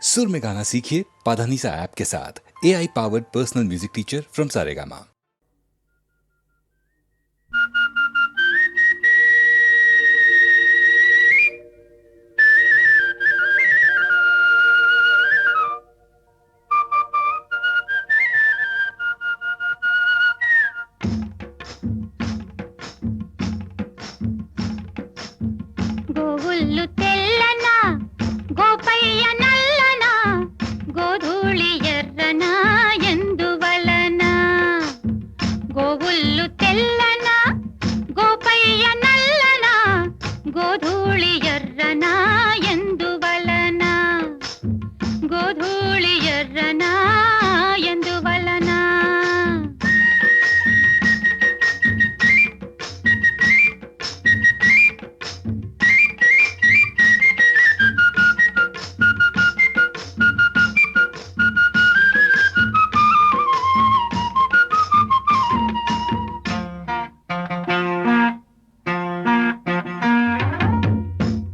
सुर में गाना सीखिए पाधानीसा ऐप के साथ। AI powered personal music teacher from Saregama. గోవుల్లు తెల్లన గోపయ్య నల్లన గోధూళి ఎర్రన ఎందువలన గోవుల్లు తెల్లన గోపయ్య నల్లన గోధూళి ఎర్రన ఎందువలన గోధూళి ఎర్రన ఎందువలన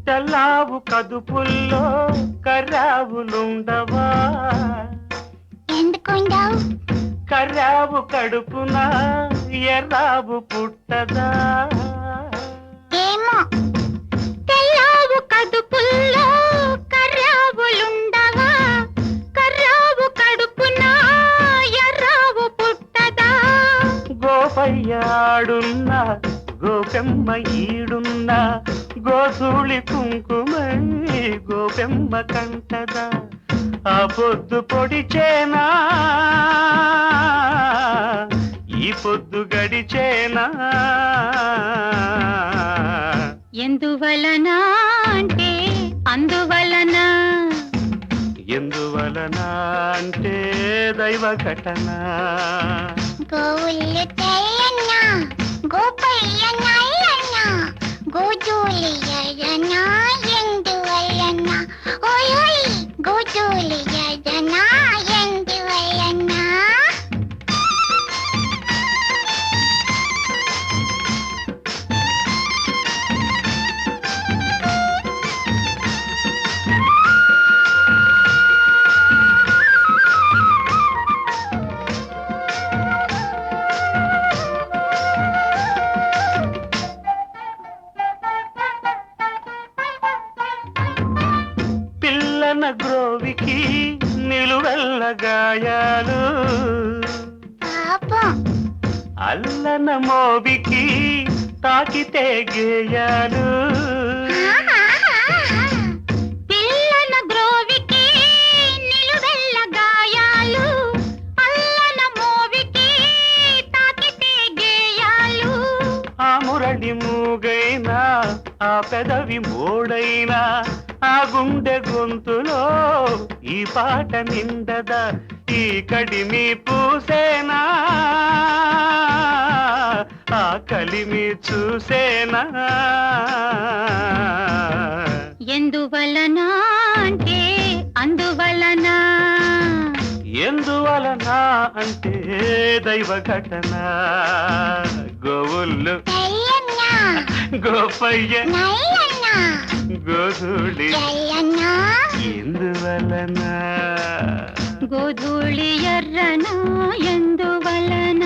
తెల్లావు కదుపుల్లో కర్రావులుండవా ఎందుకుండవు కర్రావు కడుపున ఎర్రావు పుట్టదా ఏమో తెల్లావు కడుపుల్లో కర్రావులుండవా కర్రావు కడుపున ఎర్రావు పుట్టదా గోపయ్యాడున్న గోపెమ్మ ఈడున్న గోధూళి కుంకుమై గోపెమ్మ కంటదా ఆ పొద్దు పొడిచేనా ఈ పొద్దు గడిచేనా ఎందువలన అంటే అందువలన ఎందువలన అంటే దైవ ఘటన గోవుల్లు తెల్లన్న గోపయ్య నల్లన్న గోధూళి ఎర్రన ఎందువలన ఓయ్ గోధూళి ఎర్రన ఎందువలన పిల్లన గ్రోవికి నిలువెల్ల గాయాలు పాపం అల్లన మోవికి తాకితే గేయాలు పిల్లన గ్రోవికి నిలువెల్ల గాయాలు అల్లన మోవికి తాకితే గేయాలు ఆ మురళి మూగైనా ఆ పెదవి మోడైనా ఆ గుండె గొంతులో ఈ పాట నిండదా ఈ కడిమి పూసేనా ఆ కలిమి చూసేనా ఎందువలన అంటే అందువలన ఎందువలన అంటే దైవ ఘటన గోవుల్లు తెల్లన్న గోపయ్య నల్లన్న గోధూళి తెల్లన్న ఎందువలన గోధూళి ఎర్రన ఎందువలన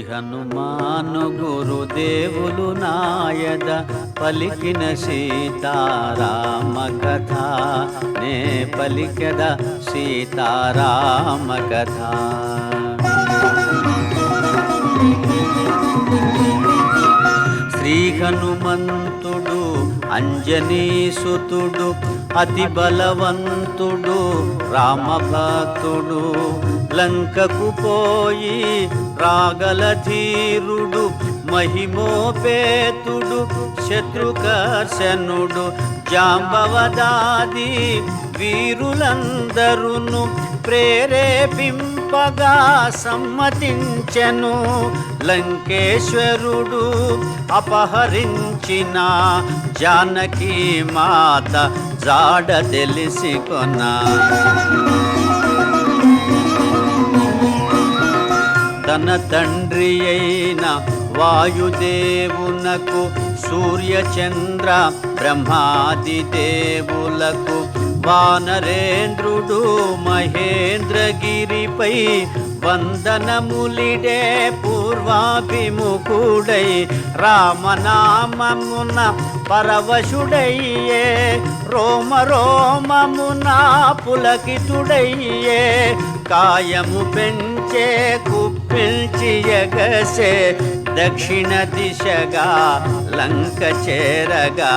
హనుమాను గురుదేవులు నాయద పలికిన సీతారామ కథ నే పలికద సీతారామ కథ శ్రీ హనుమంతుడు అంజనీసుతుడు అతి బలవంతుడు రామభక్తుడు లంకకు పోయి రాగల ధీరుడు మహిమోపేతుడు శత్రుకర్షణుడు జాంబవదాది వీరులందరును ప్రేరేపింపగా సమ్మతించెను. లంకేశ్వరుడు అపహరించిన జానకి మాత జాడ తెలిసి కొన్నా. తన తండ్రి అయిన వాయుదేవునకు సూర్యచంద్ర బ్రహ్మాది దేవులకు వానరేంద్రుడు మహేంద్రగిరిపై వందనములిడే పూర్వాభిముఖుడై రామనామమున పరవశుడయ్యే రోమ రోమమున పులకితుడయ్యే కాయము పెంచే కుప్పిల్చి ఎగసే దక్షిణ దిశగా లంక చేరగా.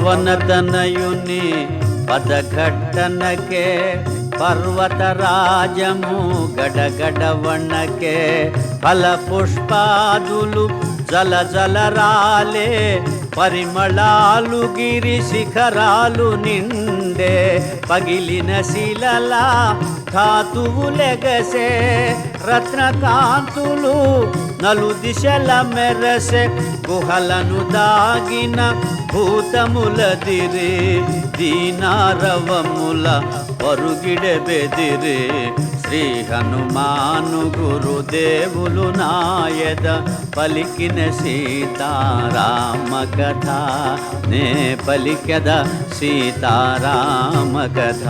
పవనతనయుని పదఘట్టనకే పర్వతరాజము గడగడవణకే ఫల పుష్పాదులు జల జల రాలే పరిమళాలు గిరి శిఖరాలు నిండే పగిలిన శిలలా ధాతువులెగసే రత్నకాంతులు నలు దిశల మెరసే గుహలను దాగిన భూతములదిరే దీనారవముల పరుగిడె బెదిరే. శ్రీ హనుమాను గురుదేవులు నాయద పలికిన సీతారామ కథ నే పలికెద సీతారామ కథ.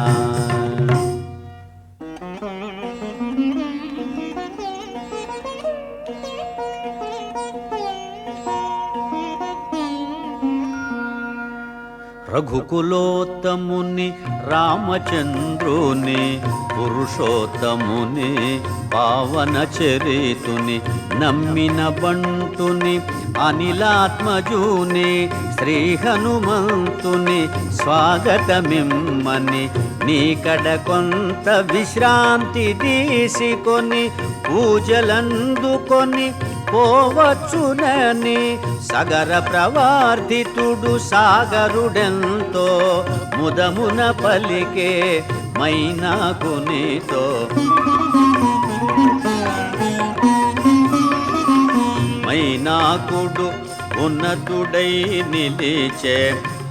రఘుకులోత్తముని రామచంద్రుని పురుషోత్తముని పావన చరితుని నమ్మిన బంటుని అనిలాత్మజుని శ్రీ హనుమంతుని స్వాగతమిమ్మని నీకడ కొంత విశ్రాంతి తీసుకొని పూజలందుకొని పోవచ్చునని సగర ప్రవర్ధితుడు సాగరుడెంతో ముదమున పలికే మైనాకునితో. మైనాకుడు ఉన్నతుడై నిలిచే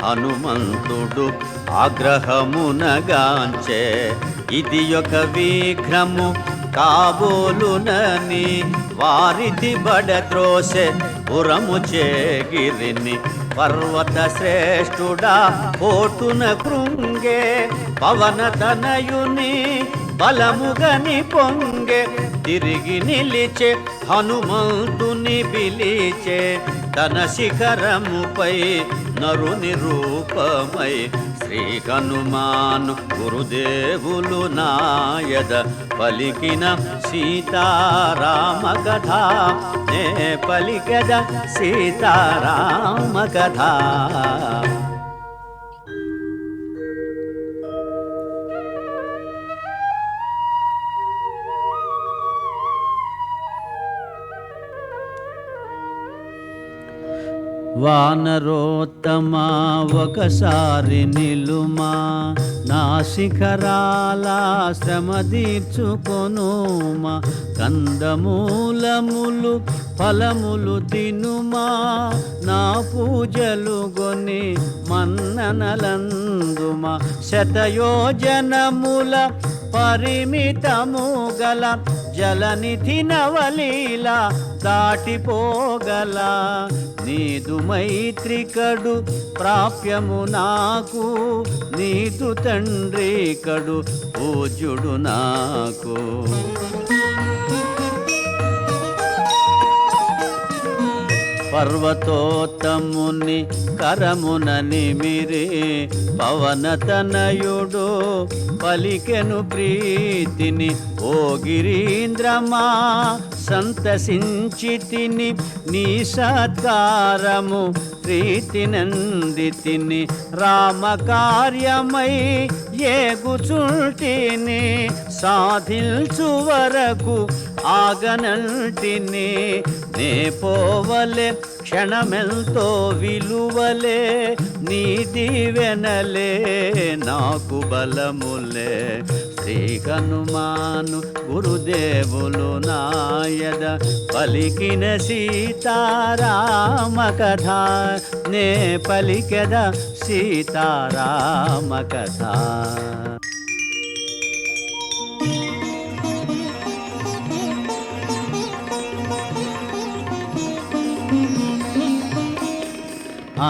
హనుమంతుడు ఆగ్రహమునగాంచే ఇది ఒక విఘ్నము కాబోలునని వారిది బడద్రోసె పురము చేగిరిని పర్వత శ్రేష్ఠుడా కోటున కృంగే పవన తనయుని బలముగని పొంగే తిరిగి నిలిచే హనుమంతుని పిలిచే తన శిఖరముపై నరుని రూపమై శ్రీ హనుమాను గురుదేవులు నాయద పలికిన సీతారామ కథ నే పలికద సీతారామ కథ. వానరోత్తమా ఒకసారి నిలుమా నా శిఖరాల శ్రమ తీర్చుకొనుమా కందమూలములు ఫలములు తినుమా నా పూజలు గొని మన్ననలందుమా శతయోజనముల పరిమితము గల జలనిధి నవలీల దాటిపోగల నీదు మైత్రికడు ప్రాప్యము నాకు నీదు తండ్రి కడు పూజ్యుడు నాకు. పర్వతోత్తముని కరమున నిమిరి పవనతనయుడు పలికెను ప్రీతిని. ఓ గిరీంద్రమా సంతసించి తిని నీ సత్కారము ప్రీతినందితిని. రామకార్యమై ఏగుచుంటిని సాధించు వరకు ఆగనంటిని. నే పోవలే క్షణమెంతో విలువలే నీ దీవెనలే నాకు బలములే. శ్రీ హనుమాను గురుదేవులు నాయద పలికిన సీతారామ కథ నే పలికెద సీతారామ కథ.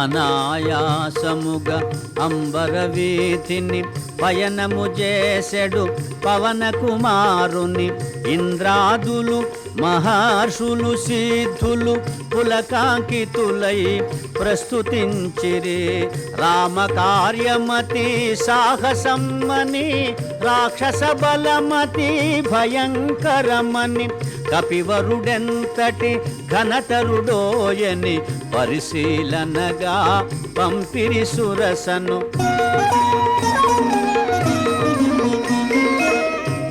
అనాయాసముగా అంబరవీధిని పయనము చేసెడు పవన కుమారుని. ఇంద్రాదులు మహర్షులు సిద్ధులు పులకాంకితులై ప్రస్తుతించిరి. రామకార్యమతి సాహసమ్మని రాక్షస బలమతి భయంకరమని. కపివరుడెంతటి ఘనతరుడోయని పరిశీలనగా పంపిరి సురసను.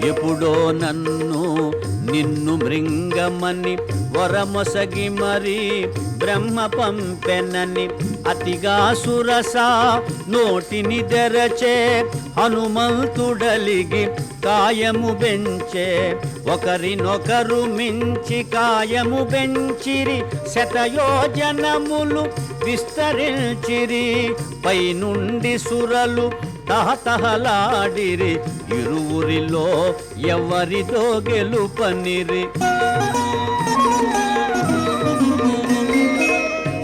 ఎప్పుడో నన్ను నిన్ను మృంగమని వరమొసగి మరి బ్రహ్మ పంపెనని. అతిగా సురస నోటిని తెరచే హనుమంతుడలిగి కాయము బెంచే. ఒకరినొకరు మించి కాయము బెంచిరి శతయోజనములు విస్తరించిరి. పైనుండి సురలు తహతహలాడిరి ఇరువురిలో ఎవరిదో గెలుపనిరి.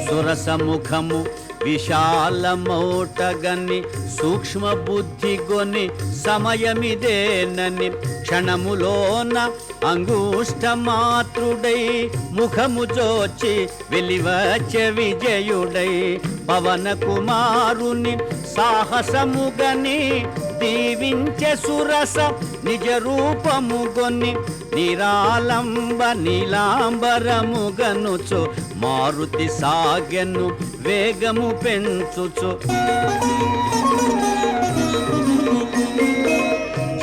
సురసముఖము విశాలమౌటగని సూక్ష్మ బుద్ధి గొని సమయమిదేనని. క్షణములోన అంగుష్టమాత్రుడై ముఖము జోచి వెలివచ్చే విజయుడై. పవన కుమారుని సాహసముగని దీవించే సురస నిజ రూపముగొని. నిరాలంబ నీలాంబరముగనుచు మారుతి సాగెను వేగము పెంచుచు.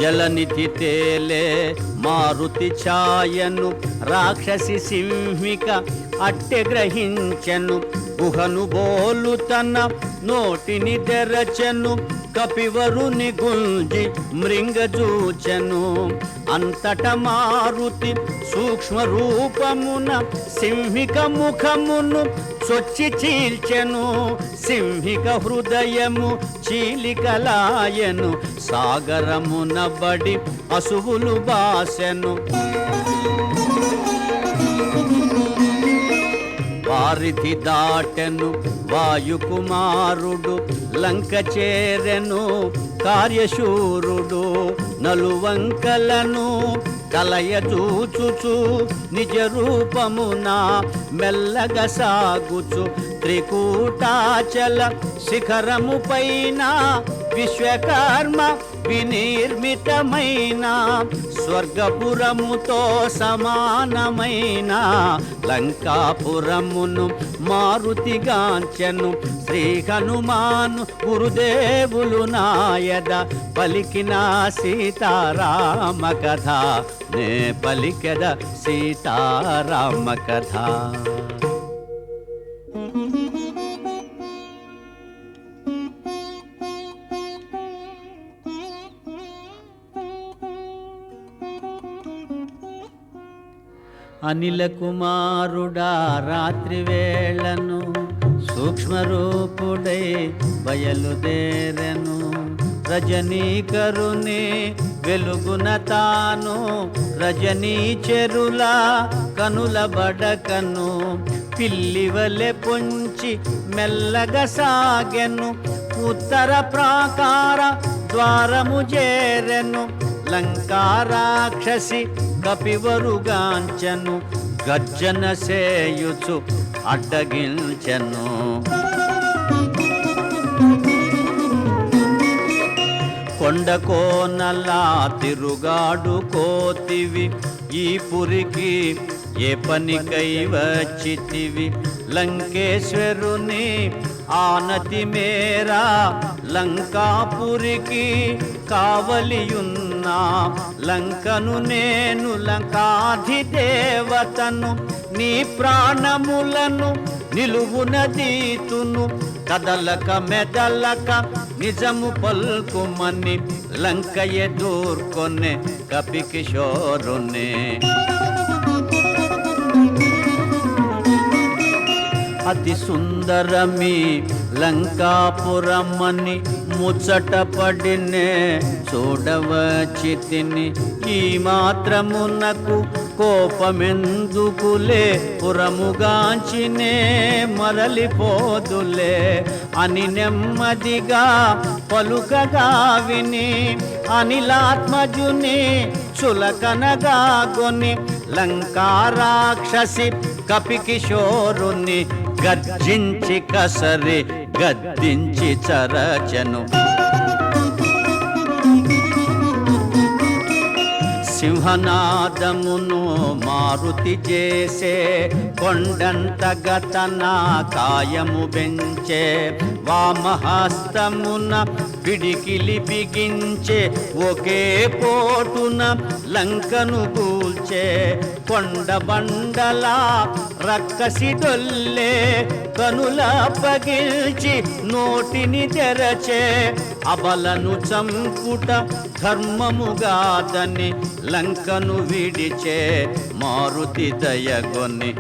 జలనిధి తేలే మారుతి ఛాయను రాక్షసి సింహిక అట్టె గ్రహించెను. గుహను బోలు తన నోటిని తెరచెను. కపివరుని గుంజి మృంగజూచెను. అంతట మారుతి సూక్ష్మ రూపమున సింహిక ముఖమును చొచ్చి చీల్చెను. సింహిక హృదయము చీలికలాయను. సాగరమున బడి అసువులు బాసెను. వారిధి దాటెను వాయుకుమారుడు లంక చేరెను కార్యశూరుడు. నలువంకలను కలయచూచుచు నిజ రూపమున మెల్లగా సాగుచు. త్రికూటాచల శిఖరము పైన విశ్వకర్మ వినిర్మితమైన స్వర్గపురముతో సమానమైన లంకాపురమును మారుతిగాంచెను. శ్రీ హనుమాను గురుదేవులు నాయద పలికిన సీతారామ కథ నే పలికెద సీతారామ కథ. అనిల కుమారుడా రాత్రి వేళను సూక్ష్మరూపుడై బయలుదేరెను. రజనీకరుని వెలుగున తాను రజనీచెరుల కనుల బడకను. పిల్లివలె పొంచి మెల్లగా సాగెను. ఉత్తర ప్రాకార ద్వారము చేరెను. లంకారాక్షసి కపివరుగాంచను గర్జన సేయుచు అడ్డగించెను. కొండకోనలా తిరుగాడు కోతివి ఈ పురికి ఏ పనికై వచ్చితివి లంకేశ్వరుని ఆనతి మేరా లంకాపురికి కావలియున్నా లంకను నేను లంకాధిదేవతను నీ ప్రాణములను నిలువున దీతును కదలక మెదలక నిజము పల్కుమని లంక ఎదుర్కొనే కపికిశోరునే. అతి సుందరమి లంకాపురమని ముచ్చట పడినే చూడవచ్చితిని ఈ మాత్రమునకు కోపమెందుకులే పురముగాంచినే మరలిపోదులే అని నెమ్మదిగా పలుకగా విని అనిలాత్మజుని చులకనగా గొని లంకారాక్షసి కపికిశోరుని గర్జించి కసరి గద్దించి చరచను. సింహనాదమును మారుతి చేసే కొండంత గతన కాయము పెంచే వామహస్తమున పిడికిలి బిగించే ఒకే పోటున లంకను కూల్చే కొండ బండల రక్కసి దొల్లే కనుల పగిల్చి నోటిని తెరచే అబలను చంపుట ధర్మముగాదని లంకను విడిచే మారుతి దయగొని.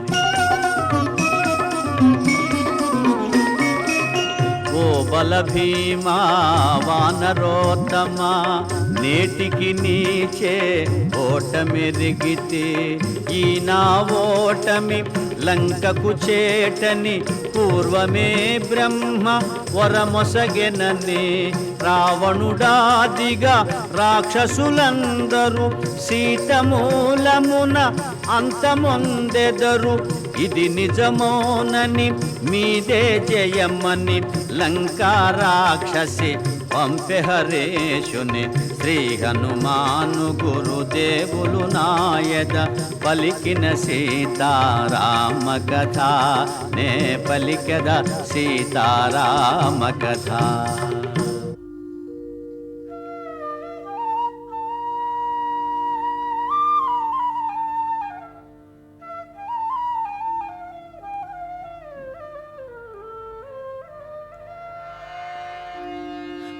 ఓ బల భీమా వానరోత్తమా నేటికి నీచే ఓటమెరిగితే ఈ నా ఓటమి లంకకు చేటని పూర్వమే బ్రహ్మ వరమొసగెనని రావణుడాదిగా రాక్షసులందరూ సీతమూలమున అంతమొందెదరు ఇది నిజమోనని మీదే జయమని లంకారాక్షసి పంపె హరేషుని. శ్రీ హనుమాను గురుదేవులు నాయద పలికిన సీతారామ కథ నే పలికద సీతారామ కథ.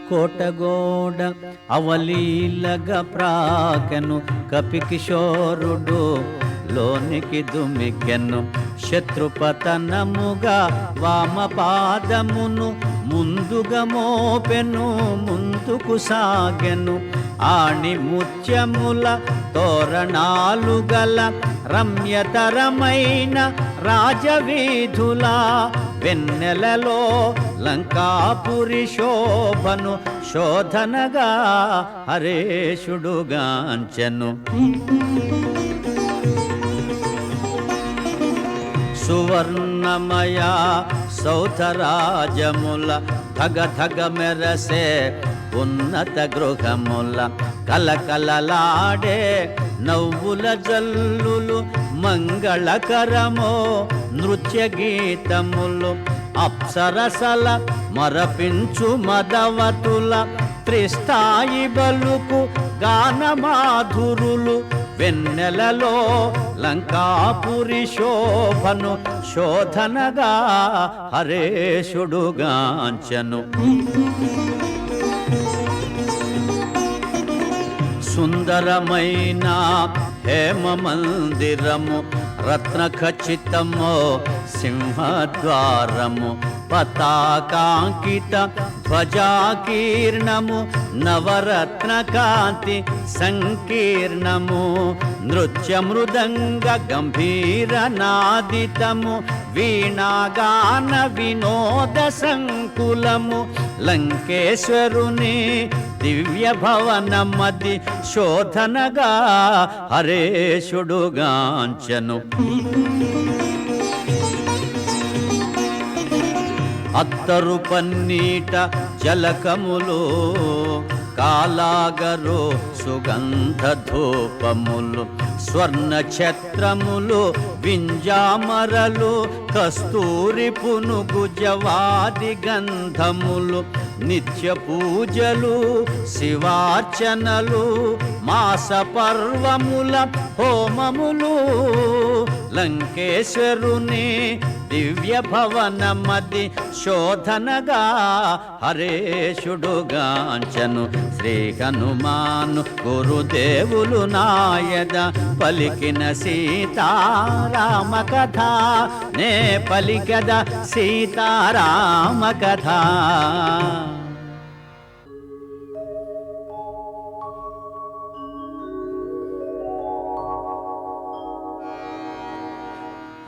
కోటగోడ అవలీలగా ప్రాకెను కపికిశోరుడు లోనికి దుమికెను శత్రుపతనముగా వామపాదమును ముందుగా మోపెను ముందుకు సాగెను ఆణి ముత్యముల తోరణాలు గల రమ్యతరమైన రాజవీధుల వెన్నెలలో లంకాపురి శోభను శోధనగా హరేషుడుగాంచెను. సువర్ణమయ సౌధరాజముల ధగ ధగ మెరసే ఉన్నత గృహముల కలకలలాడే నవ్వుల జల్లులు మంగళకరమో నృత్య గీతములు అప్సరసల మరపించు మదవతుల త్రిస్థాయి బలుకు గానమాధురులు వెన్నెలలో లంకాపురి శోభను శోధనగా హరేషుడుగాంచెను. సుందరమైన హేమ మందిరము రత్న ఖచ్చితము సింహద్వారము పతాకాంకిత ధ్వజాకీర్ణము నవరత్న కాంతి సంకీర్ణము నృత్య మృదంగ గంభీర నాదితము వీణాగాన వినోద సంకులము లంకేశ్వరుని దివ్య భవనమది శోధనగా హరేశుడుగాంచను అత్తరు పన్నీట జలకములు కాలాగరు సుగంధ ధూపములు స్వర్ణ ఛత్రములు వింజామరలు కస్తూరి పునుగు జవాది గంధములు నిత్య పూజలు శివార్చనలు మాస పర్వముల హోమములు లంకేశ్వరుని దివ్య భవనమది శోధనగా హరేశుడుగాంచను శ్రీ హనుమాను గురుదేవులు నాయద పలికిన సీతారామ కథ నే పలికద సీతారామ కథ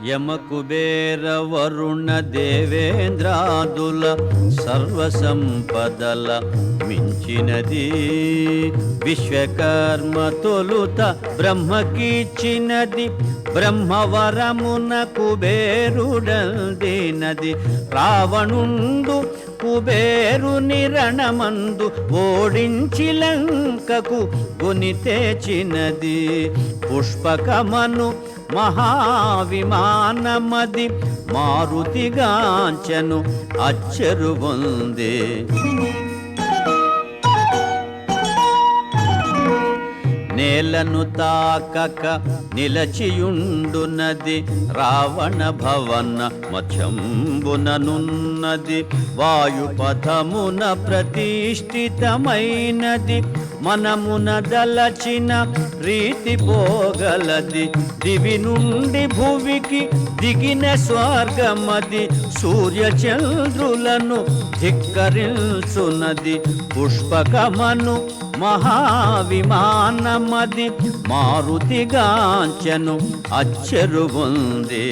యమకుబేర వరుణ దేవేంద్రాదుల సర్వసంపదల మించినది విశ్వకర్మ తొలుత బ్రహ్మకిచ్చినది బ్రహ్మవరమున కుబేరుడందినది రావణుండు కుబేరుని రణమందు ఓడించి లంకకు గుని తెచ్చినది పుష్పకమను మహావిమానమది మారుతిగాంచను అచ్చరు పొందే నేలను తాకక నిలచియుండునది రావణ భవన మధ్యంబుననున్నది వాయుపథమున ప్రతిష్ఠితమైనది మనమున దలచిన రీతి పోగలది దివి నుండి భువికి దిగిన స్వర్గమది సూర్యచంద్రులను ధిక్కరించునది పుష్పకమను మహావిమానమది మారుతిగాంచను అచ్చరు పొందే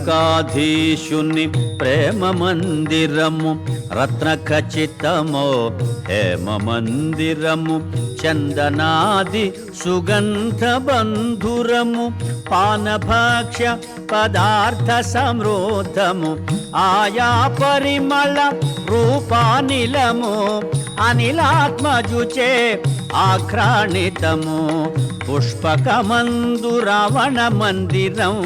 లంకాధీశుని ప్రేమ మందిరము రత్న ఖచ్చితమో హేమ మందిరము చందనాది సుగంధ బంధురము పానభాక్ష్య పదార్థ సమృద్ధము ఆయా పరిమళ రూపానిలము అనిలాత్మజుచే ఆఘ్రాణితము పుష్పకమందు రావణ మందిరం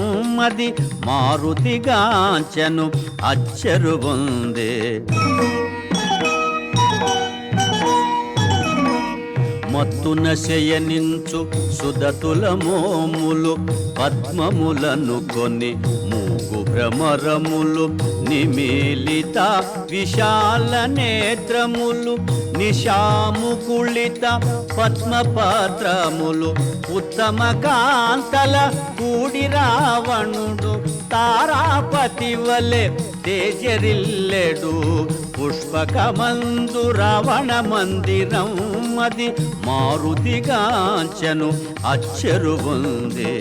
అది మారుతిగాంచను అచ్చరు పొందే మత్తున శయనించు సుదతుల మోములు పద్మములను కొని మూగు భ్రమరములు నిమీలిత విశాల నేత్రములు నిశాముకుళిత పద్మపత్రములు ఉత్తమ కాంతల కూడి రావణుడు తారాపతి వలె తేజరిల్లెడు పుష్పకమందు రావణ మందిరం అది మారుతిగాంచను అచ్చరు పొందే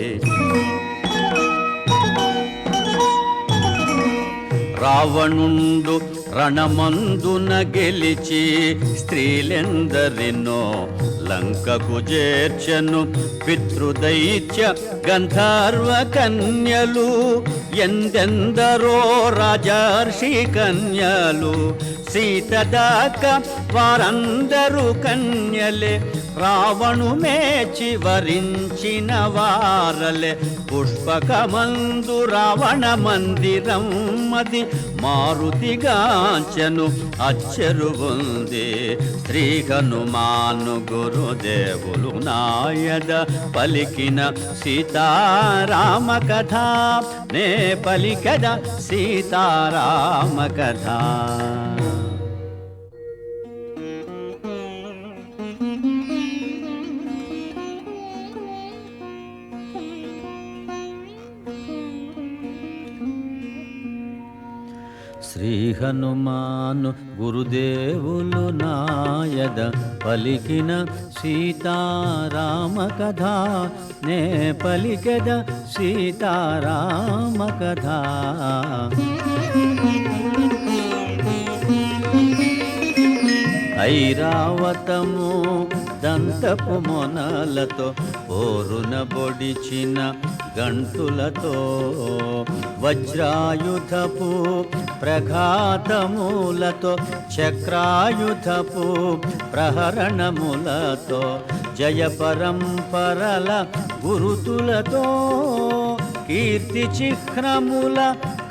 రావణుండు రణమందున గెలిచి స్త్రీలెందరినో లంకకు చేర్చను పితృదైత్య గంధర్వ కన్యలు ఎందెందరో రాజర్షి కన్యలు సీత దాకా వారందరూ కన్యలే రావణు మేచి వరించిన వారలే పుష్పకమందు రావణ మందిరం అది మారుతిగాంచను అచ్చరు పొందే శ్రీ హనుమాను గురుదేవులు నాయద పలికిన సీతారామ కథ నే పలికద సీతారామ కథ శ్రీ హనుమాను గురుదేవులు నాయద పలికిన సీతారామ కథ నే పలికెద సీతారామ కథ. ఐరావతము దంతపు మొనలతో పోరున బొడిచిన గంటులతో వజ్రాయుధపు ప్రఘాతములతో చక్రాయుధపు ప్రహరణములతో జయ పరంపరల గురుతులతో కీర్తి చిహ్నముల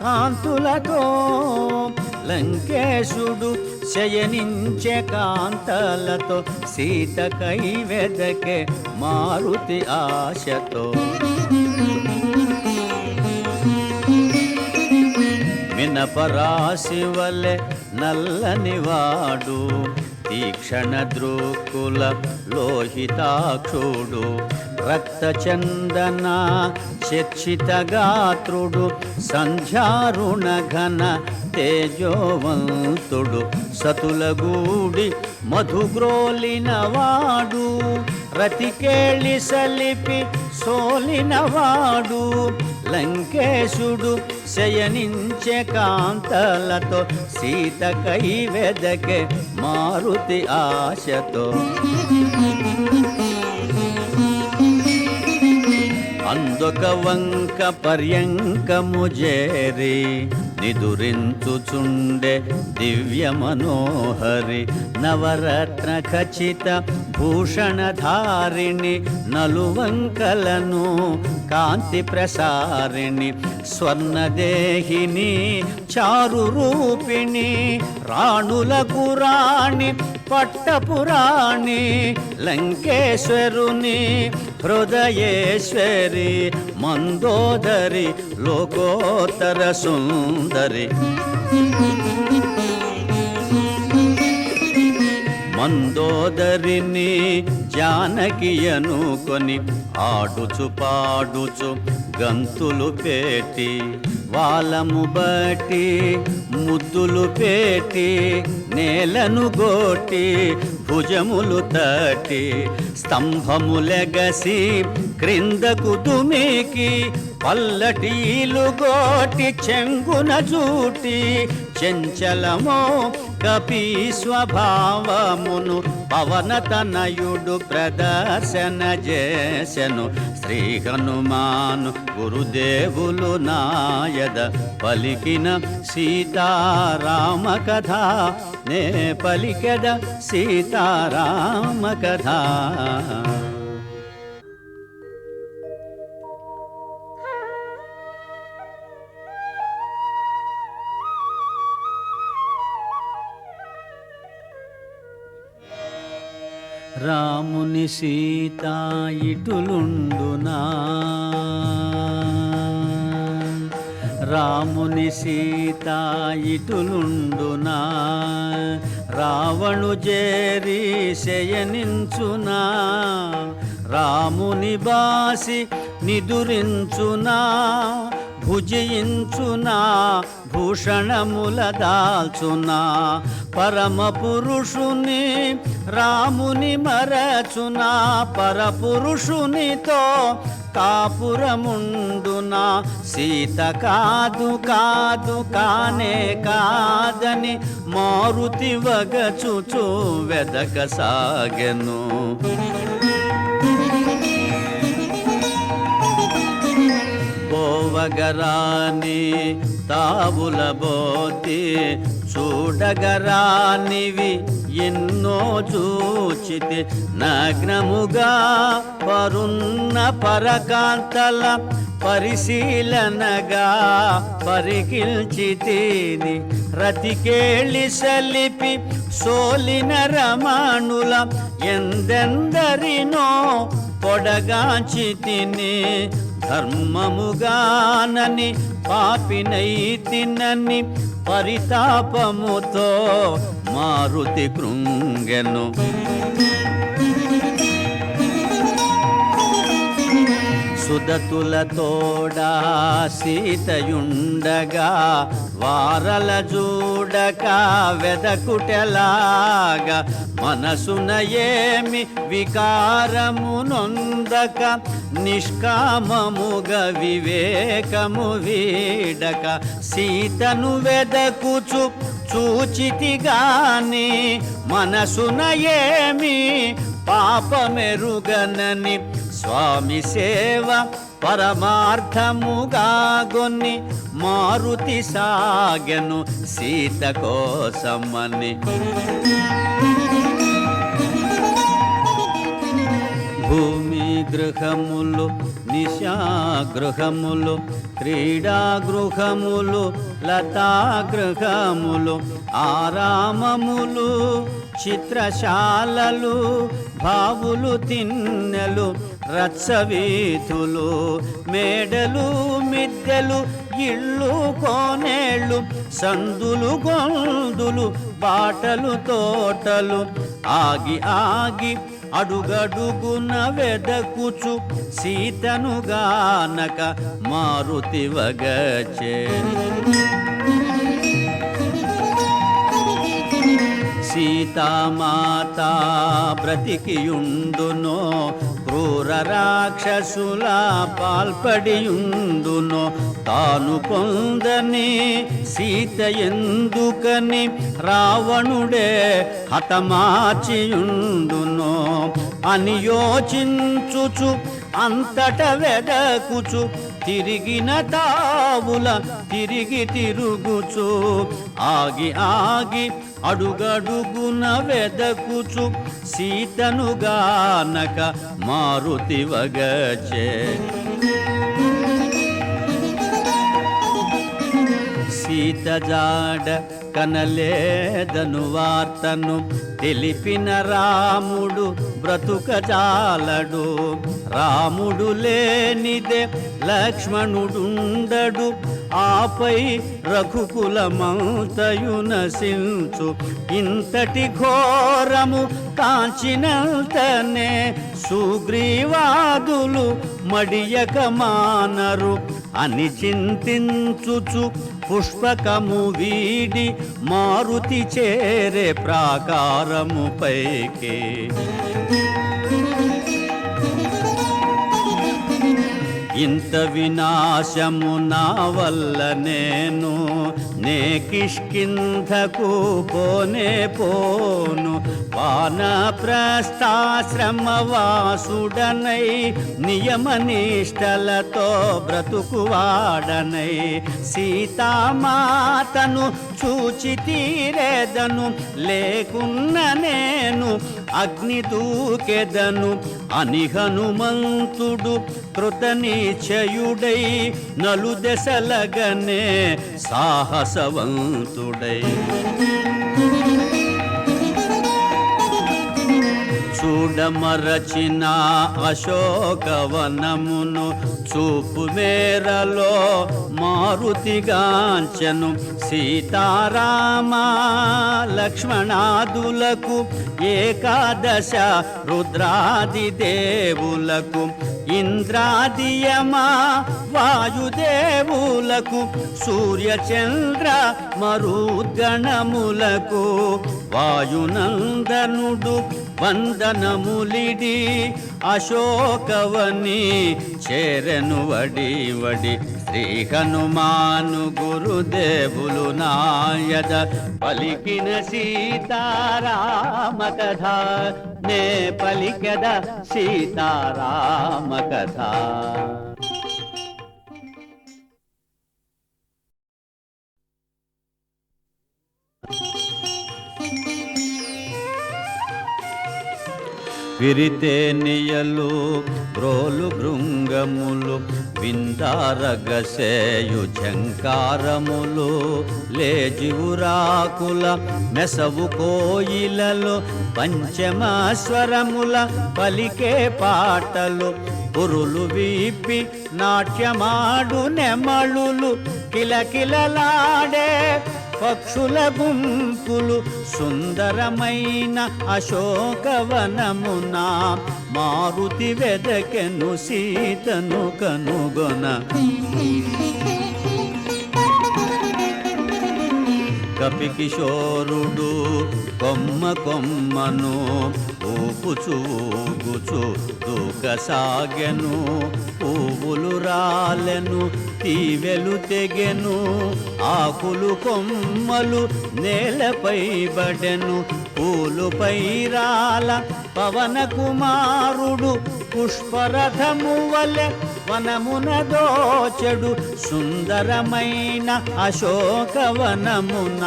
కాంతులతో లంకేశుడు శయనించే కాంతలతో సీతకై వెదకే మారుతి ఆశతో మినపరాశి వలె నల్లనివాడు తీక్షణ దృక్కుల లోహితాక్షుడు రక్తచందన చర్చిత గాత్రుడు సంధ్యారుణ ఘన తేజోవంతుడు సతులగూడి మధుగ్రోలినవాడు రతికేళి సలిపి సోలినవాడు లంకేశుడు శయనించే కాంతలతో సీతకై వెదకే మారుతి ఆశతో అందొక వంక పర్యంకము జేరి నిదురించుచుండే దివ్య మనోహరి నవరత్న ఖచిత భూషణధారిణి నలువంకలను కాంతి ప్రసారిణి స్వర్ణదేహిని చారు రూపిణి రాణులకు రాణి పట్టపురాణి లంకేశ్వరుని హృదయేశ్వరి మందోదరి లోకోత్తర సుందరి మందోదరిని జానకి అనుకొని ఆడుచు పాడుచు గంతులు పెట్టి వాలము బట్టి ముద్దులు పెట్టి నేలను గోటి భుజములు తట్టి స్తంభములెగసి క్రిందకు దుమికి పల్లటీలు గోటి చెంగున జూటి చెంచలమో కపి స్వభావమును పవనతనయుడు ప్రదర్శన చేసెను శ్రీ హనుమాను గురుదేవులు నాయద పలికిన సీతారామ కథ నే పలికెద సీతారామ కథ. రాముని సీత ఇటులుండునా రాముని సీత ఇటులుండునా రావణు జేరి శయనించునా రాముని బాసి నిదురించునా భుజించునా భూషణముల దాల్చునా పరమ పురుషుని రాముని మరచునా పరపురుషునితో కాపురముండునా సీత కాదు కాదు కానే కాదని మారుతి వగచుచు వెదక సాగెను పోవగరాని తావుల బోతి చూడగరానివి ఎన్నో చూచితి నగ్నముగా పరున్న పరకాంతల పరిశీలనగా పరికిల్చితిని రతికేళి సలిపి సోలిన రమణుల ఎందెందరినో పొడగాంచితిని ధర్మముగానని పాపినైతినని పరితాపముతో మారుతి కృంగెను సుదతుల తోడా సీతయుండగా వారల జూడక వెదకుటెలాగా మనసున ఏమి వికారము నొందక నిష్కామముగ వివేకము వీడక సీతను వెదకుచు చూచితిగాని మనసున ఏమి పాపమెరుగనని స్వామి సేవ పరమార్థముగా గొన్ని మారుతి సాగెను సీత కోసమని. భూమి గృహములు నిశాగృహములు క్రీడాగృహములు లతాగృహములు ఆరామములు చిత్రశాలలు భావులు తిన్నెలు రచ్చవీధులు మేడలు మిద్దెలు ఇళ్ళు కోనేళ్ళు సందులు గొందులు బాటలు తోటలు ఆగి ఆగి అడుగడుగున వెదకుచు సీతను గానక మారుతి వగచే. సీతామాత బ్రతికియుండునో క్రూర రాక్షసుల పాల్పడియుండునో తాను పొందని సీత ఎందుకని రావణుడే హతమార్చియుండునో అని యోచించుచు అంతట వెదకుచు తిరిగిన తావుల తిరిగి తిరుగుచు ఆగి ఆగి అడుగడుగున వెదకుచు సీతను గానక మారుతి వగచే. సీత జాడ కనలేదను వార్తను తెలిపిన రాముడు బ్రతుకజాలడు. రాముడు లేనిదే లక్ష్మణుడుండడు ఆపై రఘుకులమంతయు నశించు. ఇంతటి ఘోరము కాంచినంతనే సుగ్రీవాదులు మడియక మానరు అని చింతించుచు పుష్పకము వీడి మారుతి చేరే ప్రాకారము పైకి. ఇంత వినాశము నా వల్ల నేను నే కిష్కింధకు పోనే పోను. వానప్రస్థాశ్రమవాసుడనై నియమనిష్టలతో బ్రతుకువాడనై సీతామాతను చూచి తీరేదను లేకున్న నేను అగ్ని దూకెదను అని హనుమంతుడు కృతనిశ్చయుడై నలుదెసలగనే సాహసవంతుడై. చూడమరచిన అశోకవనమును చూపు మేరలో మారుతిగాంచెను. సీతారామ లక్ష్మణాదులకు ఏకాదశ రుద్రాది దేవులకు ఇంద్రాదియమా వాయుదేవులకు సూర్యచంద్ర మరుద్గణములకు వాయునందనుడు వందనములిడి అశోకవని చేరెను వడి వడి. శ్రీ హనుమాను గురుదేవులు నాయద పలికిన సీతారామ కథ నే పలికద సీతారామ కథ. విరితేనియలు బ్రోలు భృంగములు విందారగసేయు ఝంకారములు లేజివురాకుల మెసవు కోయిలలో పంచమస్వరముల పలికే పాటలు పురులు వీపి నాట్యమాడు నెమళులు కిలకిలలాడే పక్షుల గుంపులు సుందరమైన అశోకవనమున మారుతి వెదకెను సీతను కనుగొన కపికిశోరుడు కొమ్మ కొమ్మను ఊపుచు ఊగుచు దూకసాగెను పువ్వులు రాలెను తీవెలు తెగెను ఆకులు కొమ్మలు నేలపై బడెను పూలుపై రాల పవన కుమారుడు పుష్పరథము వలె వనమున దోచెడు సుందరమైన అశోకవనమున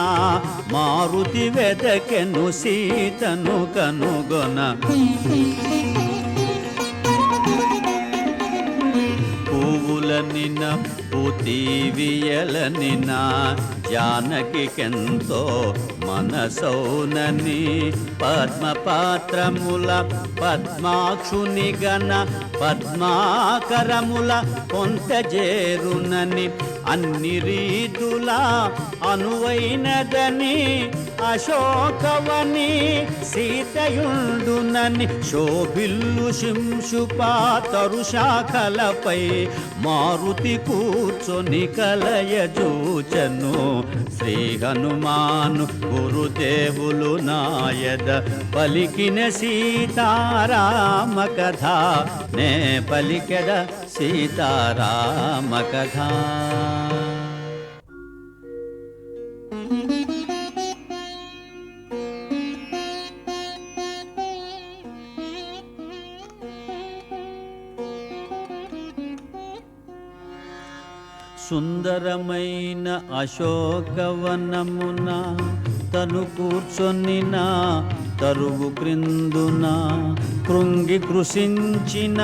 మారుతి వెదకెను సీతను కనుగొన పువ్వులనిన పూతీవియలనిన జానకికెంతో మనసౌనని పద్మపాత్రముల పద్మాక్షుని గణ పద్మాకరముల పొంతజేరునని అన్ని రీతులా అనువైనదని అశోకవని సీతయుండునని శోభిల్లు శింశుపా తరుశాఖలపై మారుతి కూర్చొని కలయజూచను శ్రీ హనుమాను గురుదేవులు నాయద పలికిన సీతారామ కథ నే పలికెద సీతారామ కథ. సుందరమైన అశోకవనమున తను కూర్చొనిన తరువు క్రిందున కృంగి కృషించిన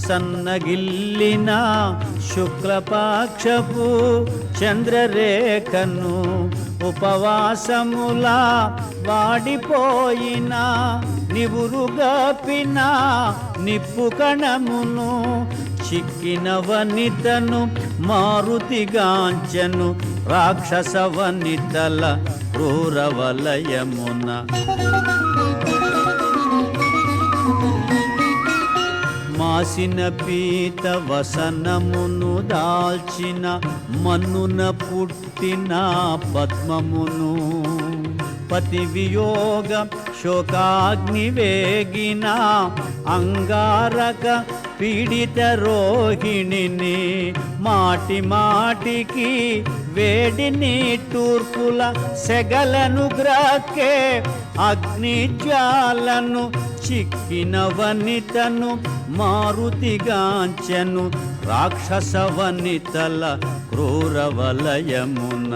సన్నగిల్లిన శుక్లపాక్షపు చంద్రరేఖను ఉపవాసముల వాడిపోయిన నివురుగాపిన నిప్పు కణమును చిక్కిన వనితను మారుతిగాంచెను రాక్షస వనితల క్రూరవలయమున. మాసిన పీత వసనమును దాల్చిన మన్నున పుట్టిన పద్మమును పతి వియోగ శోకాగ్ని వేగిన అంగారక పీడిత రోహిణిని మాటి మాటికి వేడిని తూర్పుల సెగలను గ్రాకే అగ్నిజ్వాలను చిక్కిన వనితను మారుతిగాంచెను రాక్షస వనితల క్రూరవలయమున.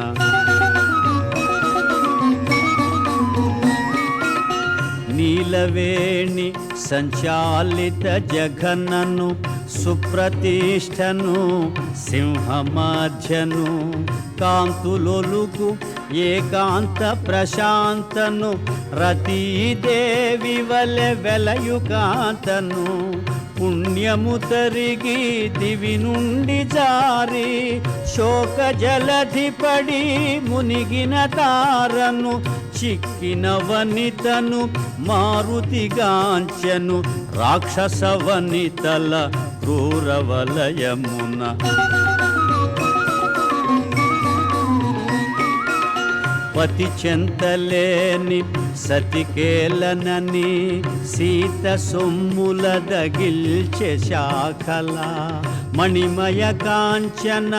నీలవేణి సంచాలిత జఘనను సుప్రతిష్టను సింహమాధ్యను కాంతులొలుగు ఏకాంత ప్రశాంతను రతీదేవి వలె వెలయుకాంతను పుణ్యము తరిగి దివి నుండి జారి శోక జలధిపడి మునిగిన తారను చిక్కిన వనితను మారుతిగాంచెను రాక్షస వనితల క్రూరవలయమున. పతి చెంతలేని సతికేలనని సీత సొమ్ముల దగిల్చె శాఖల మణిమయ కాంచన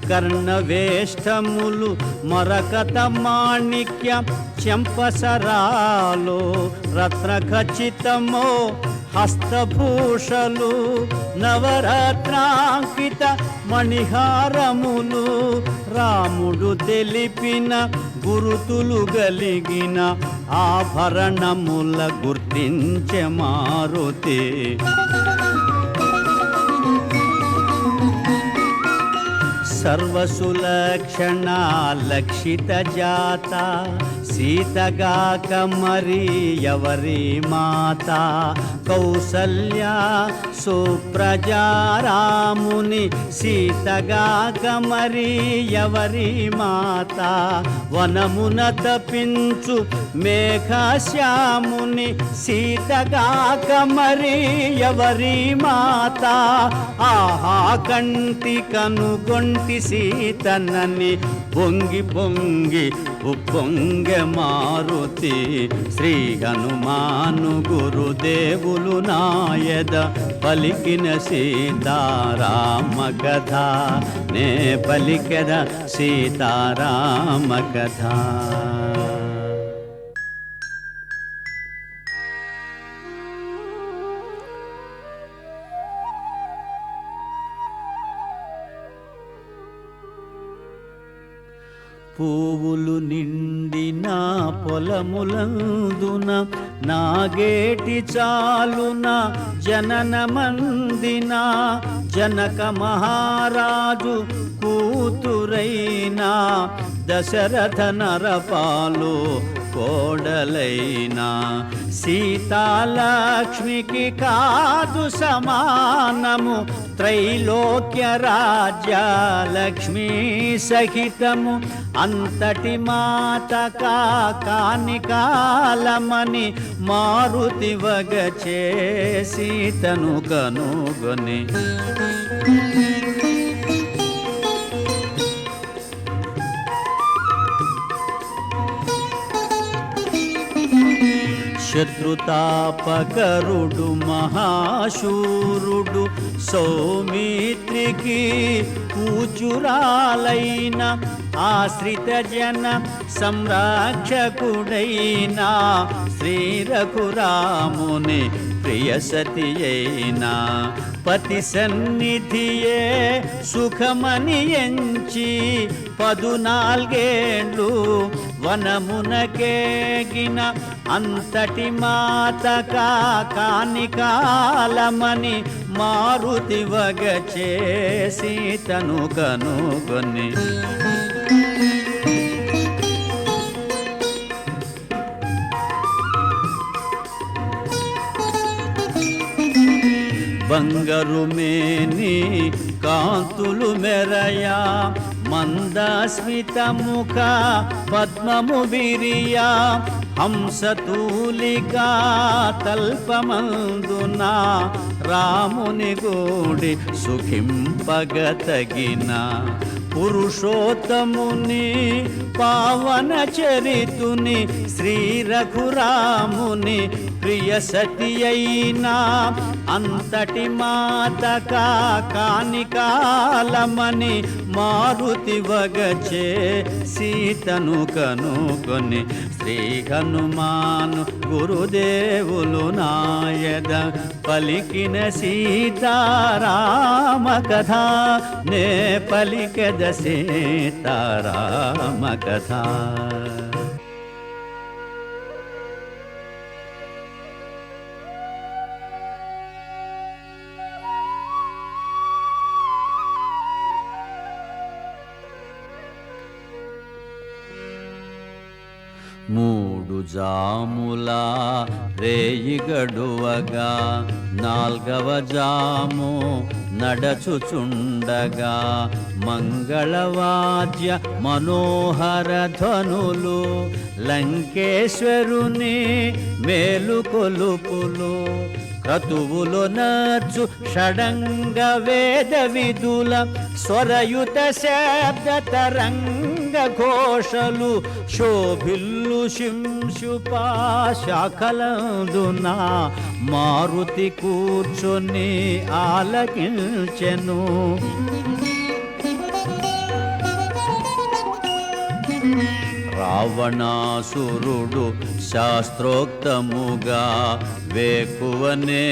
కర్ణవేష్టములు మరకత మాణిక్య చెంపసరాలో రత్నఖచితమో హస్తభూషలు నవరత్నాంకిత మణిహారములు రాముడు తెలిపిన గురుతులు గలిగిన ఆభరణముల గుర్తించె మారుతి. సర్వసులక్షణ లక్షిత జాత సీతగాక మరి ఎవరి మాత కౌసల్య సుప్రజారాముని సీతగా కమరి ఎవరి మాత వనమున తపించు మేఘశ్యాముని సీతగా కమరి ఎవరి మాత ఆహా కంటి కనుగొంటి సీతనని పొంగి పొంగి ఉప్పొంగె మారుతి శ్రీ హనుమాను గురుదేవులు నాయద పలికిన సీతారామ కథ నే పలికెద సీతారామ కథ. పువ్వులు నిండిన పొలములందున నాగేటి చాలున జనన మందిన జనక మహారాజు కూతురైనా దశరథ నరపాలు కోడలైనా సీతాలక్ష్మికి కాదు సమానము త్రైలోక్య రాజ్య లక్ష్మీ సహితము అంతటి మాత కాని కాలమని మారుతి వగచే సీతను కనుగొని శత్రుతాపకరుడు మహాశూరుడు సౌమిత్రికి కూచురాలైన ఆశ్రిత జన సంరక్షకుడైన శ్రీ రఘురాముని ప్రియ సతి అయినా పతి సన్నిధియే సుఖమని ఎంచి 14 వనమునకేగిన అంతటి మాత కాని కాలమని మారుతి వగచే సీతను కనుగొని బంగారు మేని కాంతులు మెరయా మందస్మిత ముఖ పద్మము విరియా హంసతూలికా తల్పమందున రాముని గూడి సుఖింపగతగిన పురుషోత్తముని పావన చరితుని శ్రీ రఘురాముని ప్రియ సతి అయినా అంతటి మాత కాని కాలమని మారుతి వగచే సీతను కనుగొని శ్రీ హనుమాను గురుదేవులు నాయద పలికిన సీతారామ కథ నే పలికెద సీతారామ కథ. మూడు జాముల రేయి గడువగా 4వ జాము నడచుచుండగా మంగళవాద్య మనోహర ధ్వనులు లంకేశ్వరుని మేలుకొలుపులు క్రతువులు నచ్చు షడంగ వేద విదుల స్వరయుత శబ్ద తరంగ ఘోషలు శోభిల్లు శింశుపా శాఖలందున మారుతి కూర్చొని ఆలకించెను. రావణాసురుడు శాస్త్రోక్తముగా వేకువనే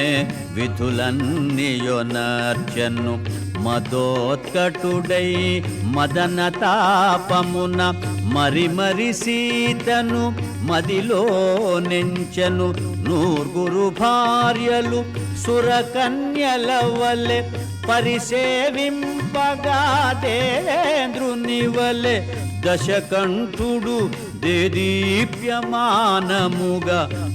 విధులన్నీయొనర్చెను. మదోత్కటుడై మదన తాపమున మరి సీతను మదిలో నెంచెను. 9 భార్యలు సురకన్యల వలె పరిసేవింపగా దేవేంద్రుని వలె దశకంఠుడు దేదీప్యమానముగా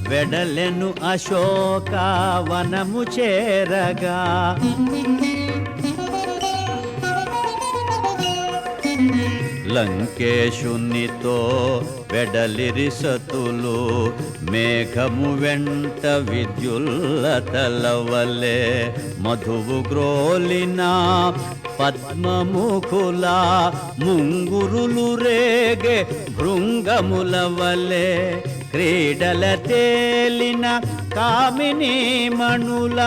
వెడలెను అశోకవనము చేరగా లంకేశునితో వెడలిరి సతులు మేఘము వెంట విద్యుల్లతలవలే మధువు గ్రోలిన పద్మముఖుల ముంగురులు రేగే భృంగముల వలె క్రీడల తేలిన కామిని మణుల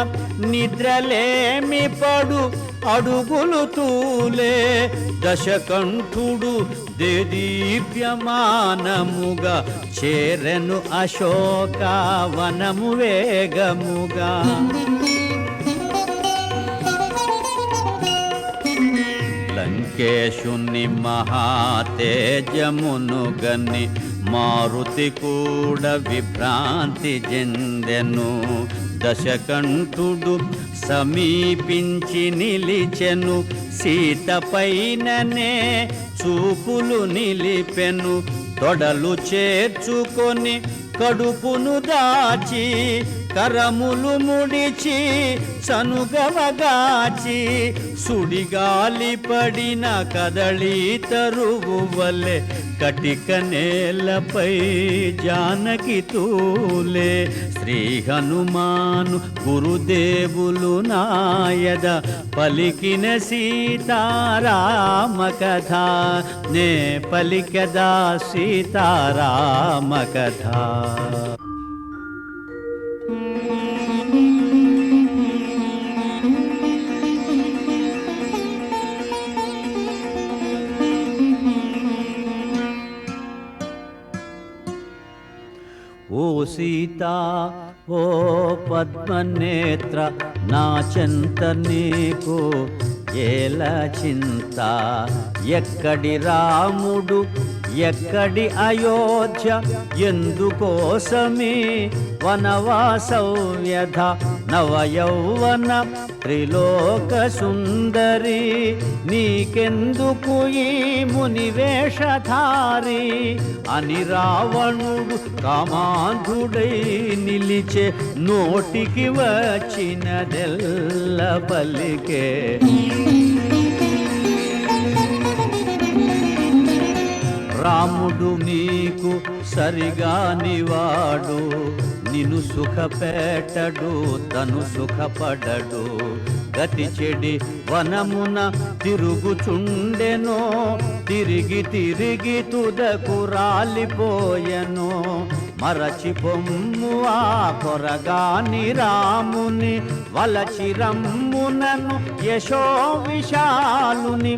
నిద్రలేమి పడు అడుగులు తూలే దశకంఠుడు దేదీప్యమానముగా చేరెను అశోకవనము వేగముగా లంకేశుని మహాతేజమును గని మారుతి కూడా విభ్రాంతి చెందెను దశకంఠుడు సమీపించి నిలిచెను సీత పైననే చూపులు నిలిపెను తొడలు చేర్చుకొని కడుపును దాచి కరములు ముడిచి సనుగవగాచి సుడిగాలి పడిన కదళీ తరువు వలె కటిక నేలపై జానకి తూలే శ్రీ హనుమాను గురుదేవులు నాయద పలికిన సీతారామ కథ నే పలికదా సీతారామ కథ. ఓ సీతా ఓ పద్మనేత్ర నా చెంత నీకు ఏల చింత ఎక్కడి రాముడు ఎక్కడి అయోధ్య ఎందుకోసమే వనవాసవ్యధ నవయౌవన త్రిలోక సుందరి నీకెందుకు ఈ మునివేషధారి అని రావణుడు కామాంధుడై నిలిచే నోటికి వచ్చినదెల్ల పలికే రాముడు నీకు సరిగానివాడు నిన్ను సుఖపెట్టడు తను సుఖపడడు గతి చెడి వనమున తిరుగుచుండెనో తిరిగి తిరిగి తుదకు రాలిపోయెనో మరచి పొమ్ము ఆ కొరగాని రాముని వలచి రమ్మునను యశో విశాలుని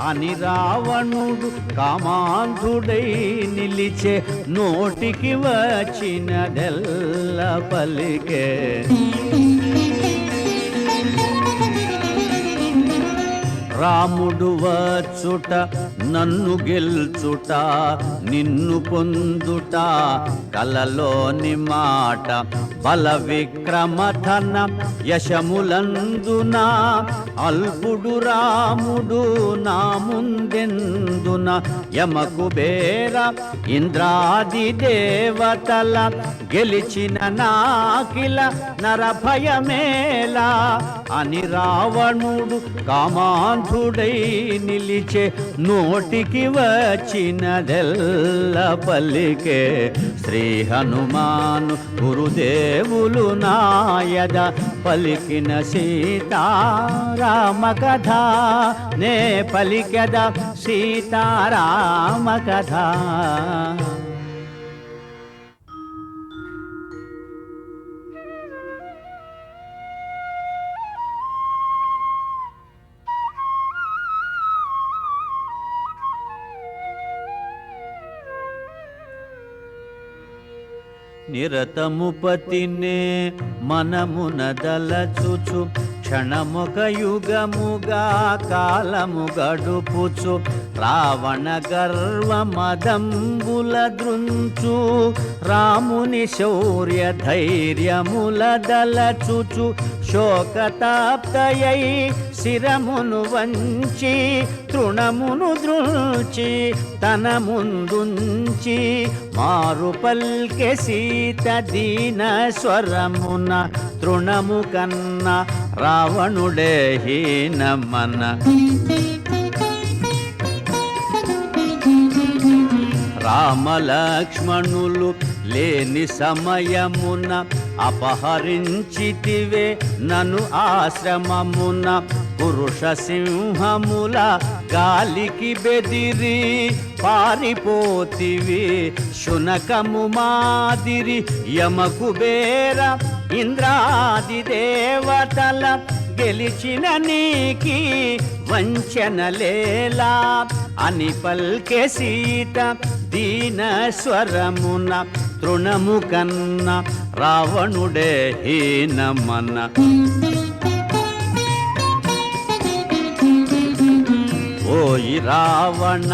అని రావణుడు కామాంధుడై నిలిచే నోటికి వచ్చినదెల్ల పలికే రాముడు వచ్చుట నన్ను గెల్చుట నిన్ను పొందుట కలలోని మాట బల విక్రమధన యశములందున అల్పుడు రాముడు నా ముందెందున యమకుబేర ఇంద్రాది దేవతల గెలిచిన నాకిల నరభయమేలా అని రావణుడు కామాంధుడై నిలిచే నోటికి వచ్చినదెల్ల పలికే శ్రీ హనుమాను గురుదేవులు నాయద పలికిన సీతారామ కథ నే పలికద సీతారామ కథ. నిరతముపతినే మనమున దలచుచు క్షణముక యుగముగా కాలము గడుపుచు రావణ గర్వ మదంబుల దృంచు రాముని శౌర్య ధైర్యముల దలచుచు శోకతాప్తయై శిరమును వంచి తృణమును దృంచి తన ముందుంచి మారు పల్కె సీత దీన స్వరమున తృణము కన్న రావణుడే హీనమన రామలక్ష్మణులు లేని సమయమున అపహరించితివే నను ఆశ్రమమున పురుష సింహముల గాలికి బెదిరి పారిపోతివి శునకము మాదిరి యమకుబేర ఇంద్రాది దేవతల గెలిచిన నీకి వంచనలేలా అని పల్కె సీత దీన స్వరమున తృణము కన్న రావణుడే హీనమన ఓయి రావణ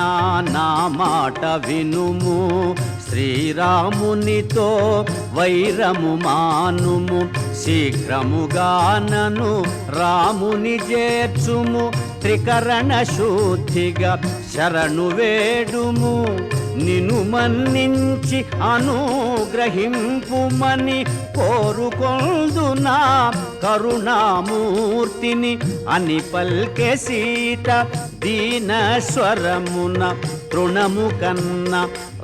నా మాట వినుము శ్రీరామునితో వైరము మానుము శీఘ్రముగానను రాముని చేర్చుము త్రికరణ శుద్ధిగా శరణు వేడుము నిన్ను మన్నించి అనుగ్రహింపుమని కోరుకొందునా కరుణామూర్తిని అని పల్కె సీత దీన స్వరమున తృణము కన్న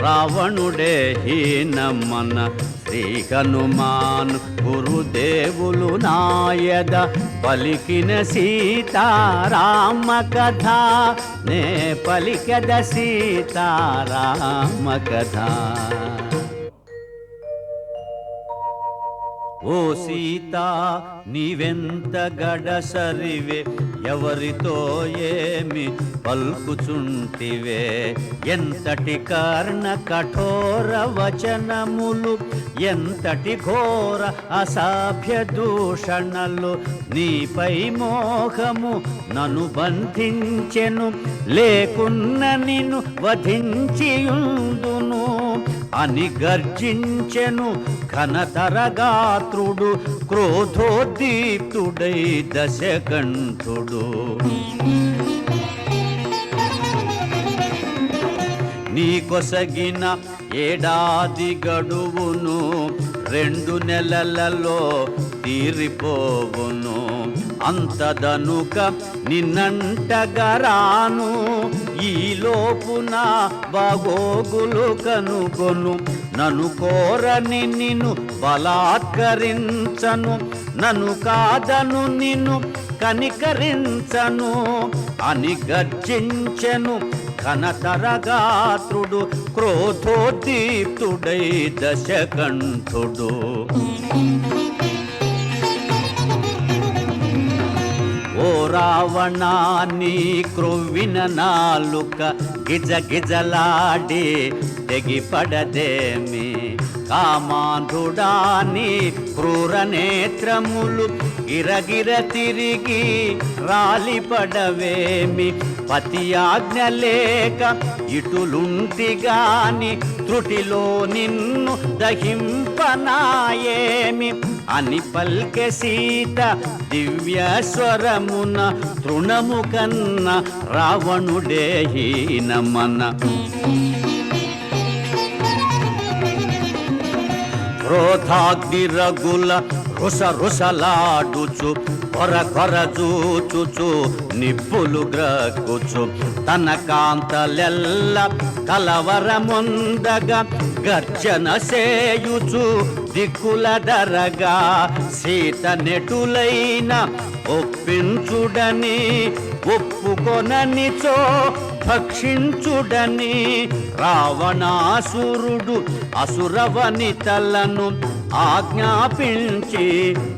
రావణుడే హీనమన శ్రీ హనుమాను గురుదేవులు నాయద పలికిన సీతారామ కథ నే పలికద సీతారామ కథ ఓ సీత నీవెంత గడసరివే ఎవరితో ఏమి పల్కుచుంటివే ఎంతటి కర్ణ కఠోర వచనములు ఎంతటి ఘోర అసభ్య దూషణలు నీపై మోహము నన్ను బంధించెను లేకున్న నిన్ను వధించియుందును అని గర్జించెను ఘనతరగాత్రుడు క్రోధోద్దీప్తుడై దశకంఠుడు నీ కొసగిన ఏడాది గడువును 2 నెలలలో తీరిపోవును అంతదనుక నిన్నంటగరాను ఈ లోపున బాగోగులు కనుగొను నన్ను కోరని నిన్ను బలాత్కరించను నన్ను కాదను నిన్ను కనికరించను అని గర్జించెను ఘనతరగాత్రుడు క్రోధోద్దీప్తుడై దశకంఠుడు ఓ రావణ నీ క్రొవ్విన నాలుక గిజగిజలాడి తెగిపడదేమి కామాంధుడాని క్రూర నేత్రములు గిరగిర తిరిగి రాలిపడవేమి పతి ఆజ్ఞ లేక ఇటులుంటిగాని త్రుటిలో నిన్ను దహింపనాయేమి అని పల్కె సీత దివ్య స్వరమున తృణము కన్న రావణుడే హీనమన క్రోధాగ్ని రగుల రుసరుసలాడుచు కొర కొర చూచుచు నిప్పులు గ్రక్కుచు తన కాంతలెల్ల కలవరముందగా గర్జన సేయుచు దిక్కుల దరగా సీత నెటులైన ఒప్పించుడని ఒప్పుకొననిచో భక్షించుడని రావణాసురుడు అసురవనితలను ఆజ్ఞాపించి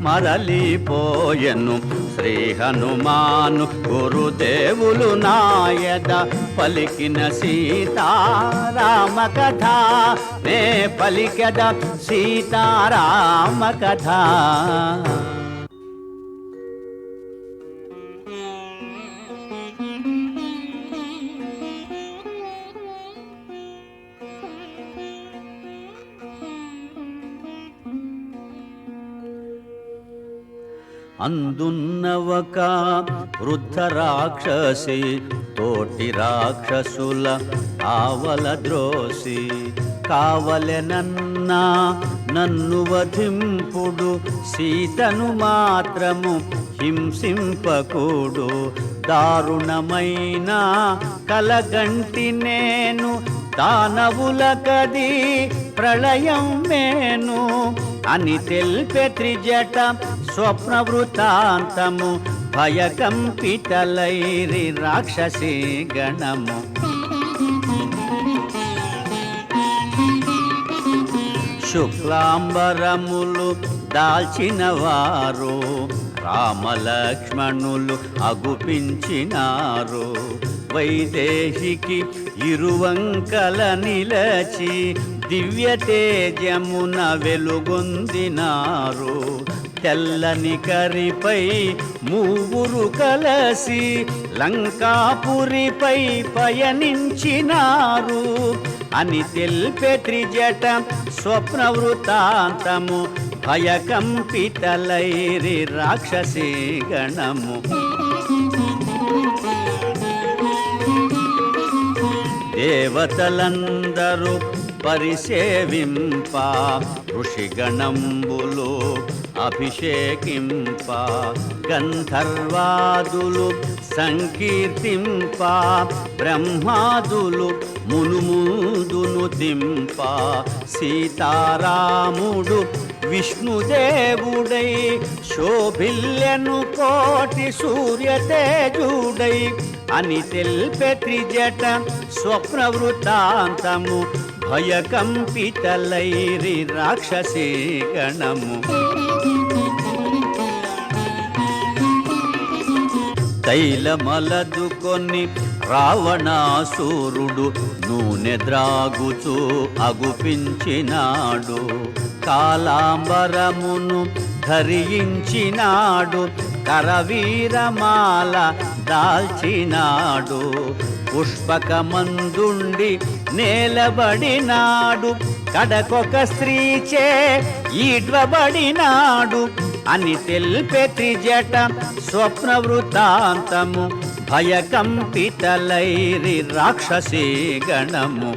మరలిపోయెను శ్రీ హనుమాను గురుదేవులు నాయద పలికిన సీతారామ కథ నే పలికద సీతారామ కథ అందున్నవక వృద్ధ రాక్షసి తోటి రాక్షసుల ఆవల ద్రోసి కావలెనన్నా నన్ను వధింపుడు సీతను మాత్రము హింసింపకూడు దారుణమైన కలగంటి నేను దానవులకది ప్రళయం మేను అని తెల్పె త్రిజట స్వప్న వృత్తాంతము భయకంపితలైరి రాక్షసీ గణము శుక్లాంబరములు దాల్చిన వారు రామలక్ష్మణులు అగుపించినారు వైదేహికి ఇరువంకల నిలచి దివ్య తేజమున వెలుగొందినారు తెల్లని కరిపై మూవురు కలసి లంకాపురిపై పయనించినారు అని తెల్పె త్రిజట స్వప్న వృత్తాంతము భయకంపితలైరి రాక్షసీ గణము దేవతలందరూ పరిసేవింప ఋషిగణంబులు అభిషేకింప గంధర్వాదులు సంకీర్తింప బ్రహ్మాదులు మునుముదును దింప సీతారాముడు విష్ణుదేవుడై శోభిల్యను కోటి సూర్యతేజుడై అని తెల్పె త్రిజట స్వప్న వృత్తాంతము భయకంపితలైరి రాక్షసీ గణము తైలమలదుకొని రావణాసురుడు నూనె ద్రాగుచూ అగుపించినాడు కాలాంబరమును ధరించినాడు కరవీరమాల దాల్చినాడు పుష్పకమందుండి నేలబడినాడు కడకొక స్త్రీచే ఈడ్వబడినాడు అని తెల్పె త్రిజట స్వప్న వృత్తాంతము భయకంపితలైరి రాక్షసీ గణము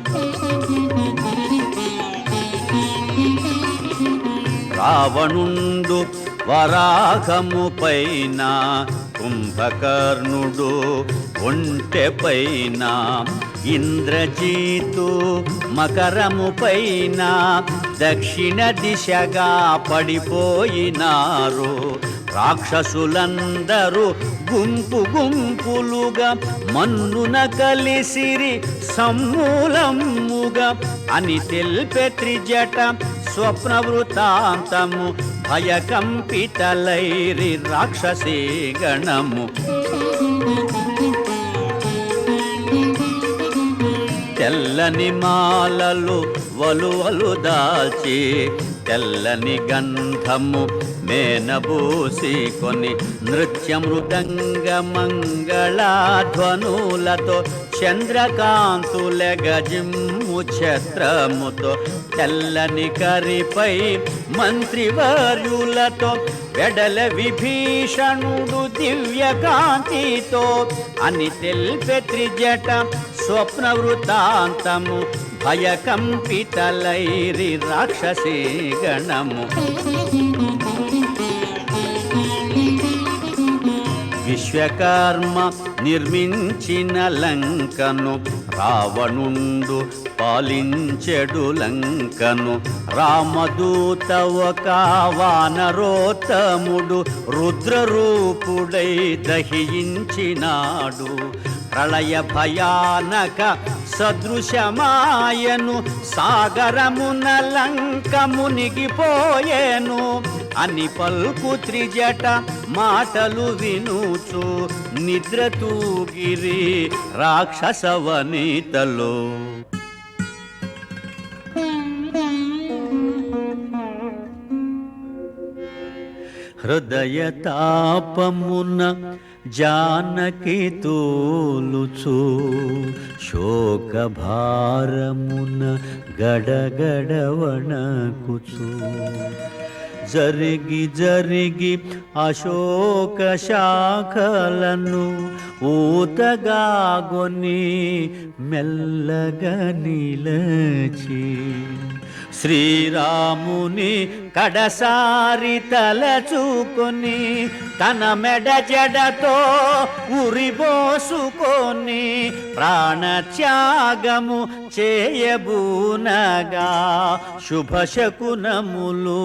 రావణుండు వరాహము పైన కుంభకర్ణుడు ఒంటె పైన ఇంద్రజీతు మకరము పైన దక్షిణ దిశగా పడిపోయినారు రాక్షసులందరూ గుంపు గుంపులుగా మన్నున కలిసిరి సమూలముగా అని తెల్పె త్రిజట స్వప్న వృత్తాంతము భయకంపితలైరి రాక్షసీ గణము తెల్లని మాలలు వలువలు దాల్చి తెల్లని గంధము మేనబూసి కొని నృత్య మృదంగ మంగళధ్వనులతో చంద్రకాంతుల గజిమ్ము ఛత్రముతో తెల్లని కరిపై మంత్రివర్యులతో వెడల విభీషణుడు దివ్యకాంతితో అని తెల్పె త్రిజట స్వప్న వృత్తాంతము భయకంపితలైరి రాక్షసీ గణము విశ్వకర్మ నిర్మించిన లంకను రావణుండు పాలించెడు లంకను రామదూత ఒక వానరోత్తముడు రుద్రరూపుడై దహించినాడు ప్రళయ భయానక సదృశమాయను సాగరమున లంక మునిగిపోయేను అని పల్కు త్రిజట మాటలు వినుచు నిద్ర తూగిరి రాక్షసవనితలో హృదయ తాపమున జానకి తోలుచు శోక భారమున గడగడ వణకుచు జరిగి జరిగి అశోక శాఖలను ఊతగాగొని మెల్లగా నిలచి శ్రీరాముని కడసారి తలచుకొని తన మెడ జడతో ఉరిబోసుకొని ప్రాణత్యాగము చేయబూనగా శుభశకునములు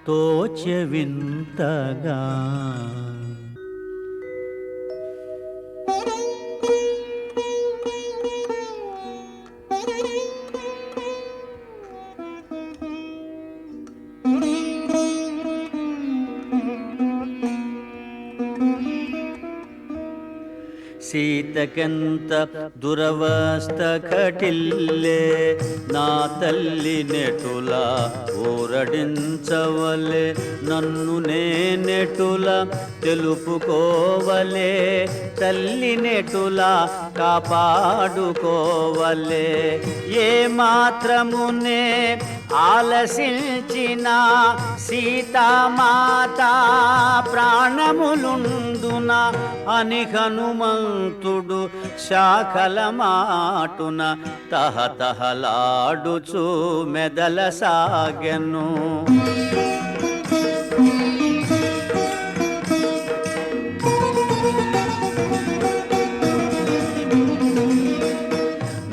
తోచె వింతగా. సీతకెంత దురవస్థ కటిల్లే నా తల్లి నెటులా ఊరడించవలే నన్ను నేనెటులా తెలుపుకోవలే తల్లి నెటులా కాపాడుకోవలే ఏ మాత్రమునే ఆలసించిన సీతామాత ప్రాణములుందున అని హనుమంతుడు శాఖల మాటున తహతహలాడుచు మెదల సాగెను.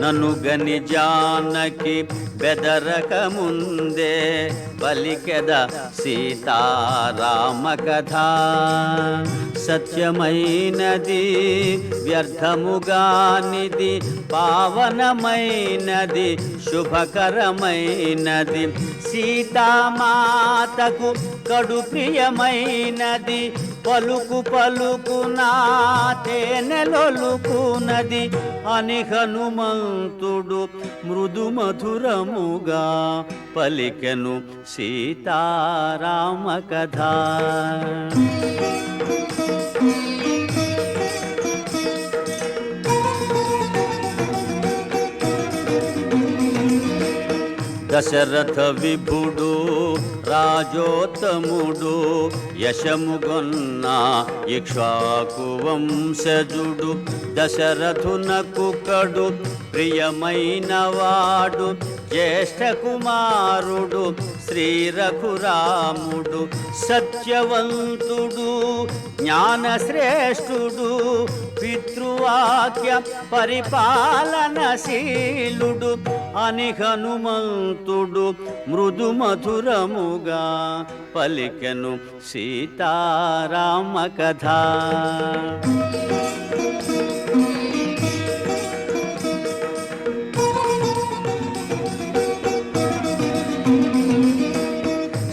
నన్ను గని జానకి బెదరక ముందే పలికెద సీతారామ కథ. సత్యమైనది వ్యర్థముగానిది పావనమైనది శుభకరమైనది సీతామాతకు కడు ప్రియమైనది పలుకు పలుకునా తేనెలొలుకునది అని హనుమంతుడు మృదు మధురముగా పలికెను సీతారామ కథ. దశరథ విభుడు రాజోత్తముడు యశముగొన్న ఇక్ష్వాకు వంశజుడు దశరథునకు కడు ప్రియమైన వాడు జ్యేష్ఠ కుమారుడు శ్రీ రఘురాముడు సత్యవంతుడు జ్ఞానశ్రేష్ఠుడు పితృవాక్య పరిపాలనశీలుడు అని హనుమంతుడు మృదు మధురముగా పలికెను సీతారామ కథ.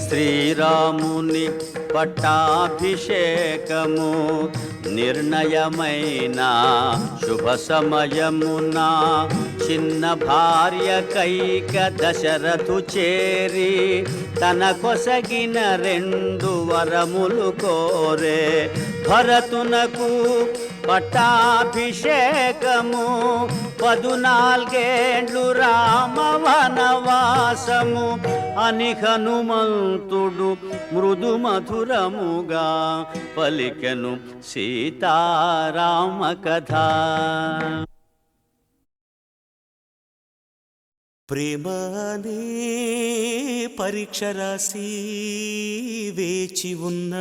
శ్రీరాముని పట్టాభిషేకము నిర్ణయమైన శుభ సమయమున చిన్న భార్య కైక దశరథు చేరి తన కొసగిన 2 వరములు కోరే. భరతునకు పట్టాభిషేకము 14 రామ వనవాసము అని హనుమంతుడు మృదు మధురముగా పలికెను సీతారామ కథ. ప్రేమనే పరీక్ష రాసి వేచి ఉన్న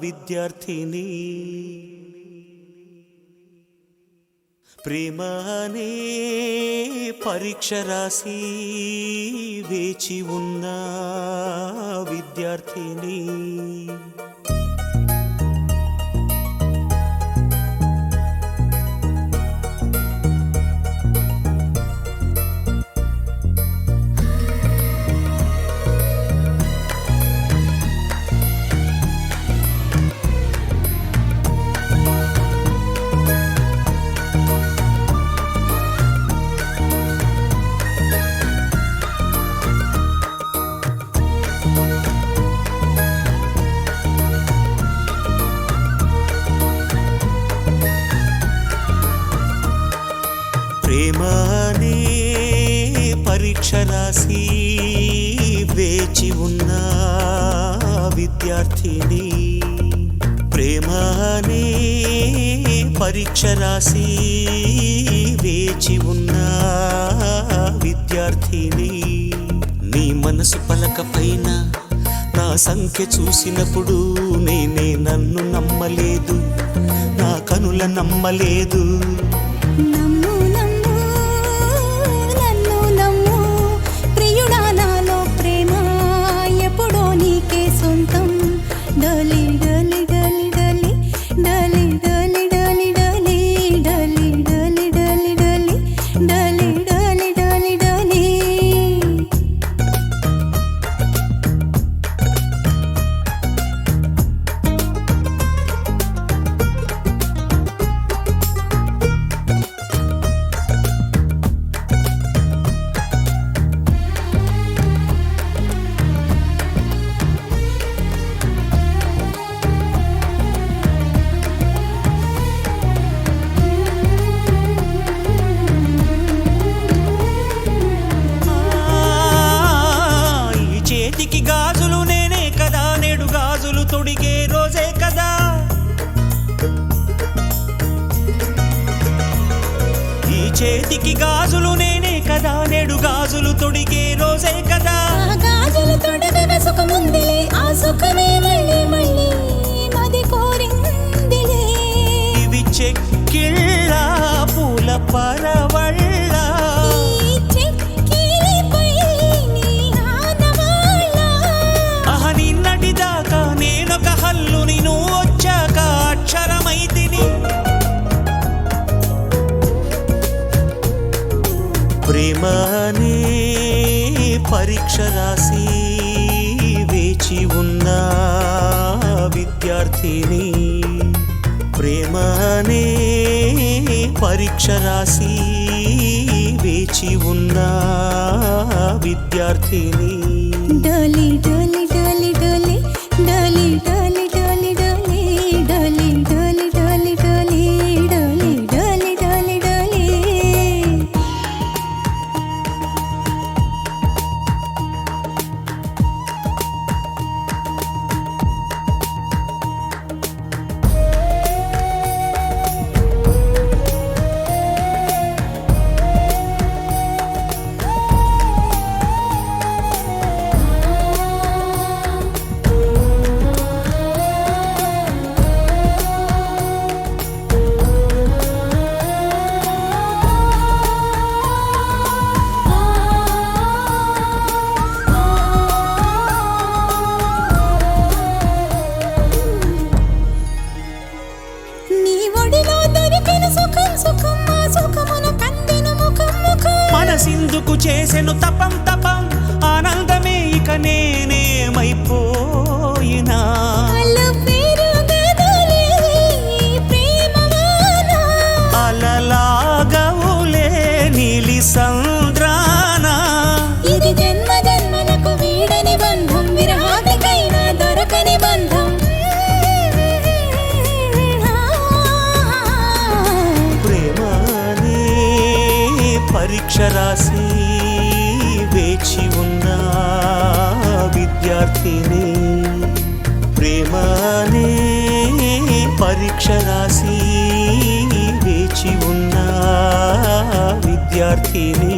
విద్యార్థిని ప్రేమనే పరీక్ష రాసి వేచి ఉన్న విద్యార్థిని ప్రేమనే పరీక్ష రాసి వేచి ఉన్న విద్యార్థిని ప్రేమ అనే పరీక్ష రాసి వేచి ఉన్న విద్యార్థిని నీ మనసు పలక పైన నా సంఖ్య చూసినప్పుడు నేనే నన్ను నమ్మలేదు, నా కనుల నమ్మలేదు. నమ్ము నమ్ము నన్ను నమ్ము ప్రియుడా, నాలో ప్రేమ ఎప్పుడో నీకే సొంతం. డలి డలి డలి డలి డలి డలి డలి డలి డలి డలి డలి డలి డలి డలి డలి డలి. ఈ చేతికి గాజులు నేనే కదా, నేడు గాజులు తొడిగే రోజే కదా. ఈ చేతికి గాజులు నేనే కదా, నేడు గాజులు తొడిగే రోజే కదా. ఆ గాజులు తొడగగా సుఖముందిలే, ఆ సుఖమే మళ్ళీ మళ్ళీ మది కోరిందిలే. ఇవి చెక్కిళ్ళ పూల పరవళ్ళ, ఈ చెక్కిలిపై నీ ఆనవాళ్ళ. అహ నిన్నటి దాకా నేనొక హల్లుని, నువ్వు వచ్చాక అక్షరమైతిని. ప్రేమ అనే పరీక్ష రాసి వేచి ఉన్న విద్యార్థిని ప్రేమ అనే పరీక్ష రాసి వేచి ఉన్న విద్యార్థిని. డలి డలి డలి డలి డలి డలి డలి డలి డలి డలి డలి డలి డలి డలి డలి డలి. నీ ఒడిలో దొరికిన సుఖం సుఖం, ఆ సుఖమున కందిన ముఖం ముఖం. మనసిందుకు చేసెను తపం తపం, ఆనందమే ఇక నేనేమైపోయినా. అల్లు పేరు గదలే ప్రేమవాన. అలలాగవులే నీలి సంద్రాన. ఇది జన్మ జన్మలకు వీడని బంధం, విరహానికైనా దొరకని బంధం. ప్రేమ అనే పరీక్ష రాసి వేచి ఉన్న విద్యార్థిని ప్రేమ అనే పరీక్ష రాసి వేచి ఉన్న విద్యార్థిని.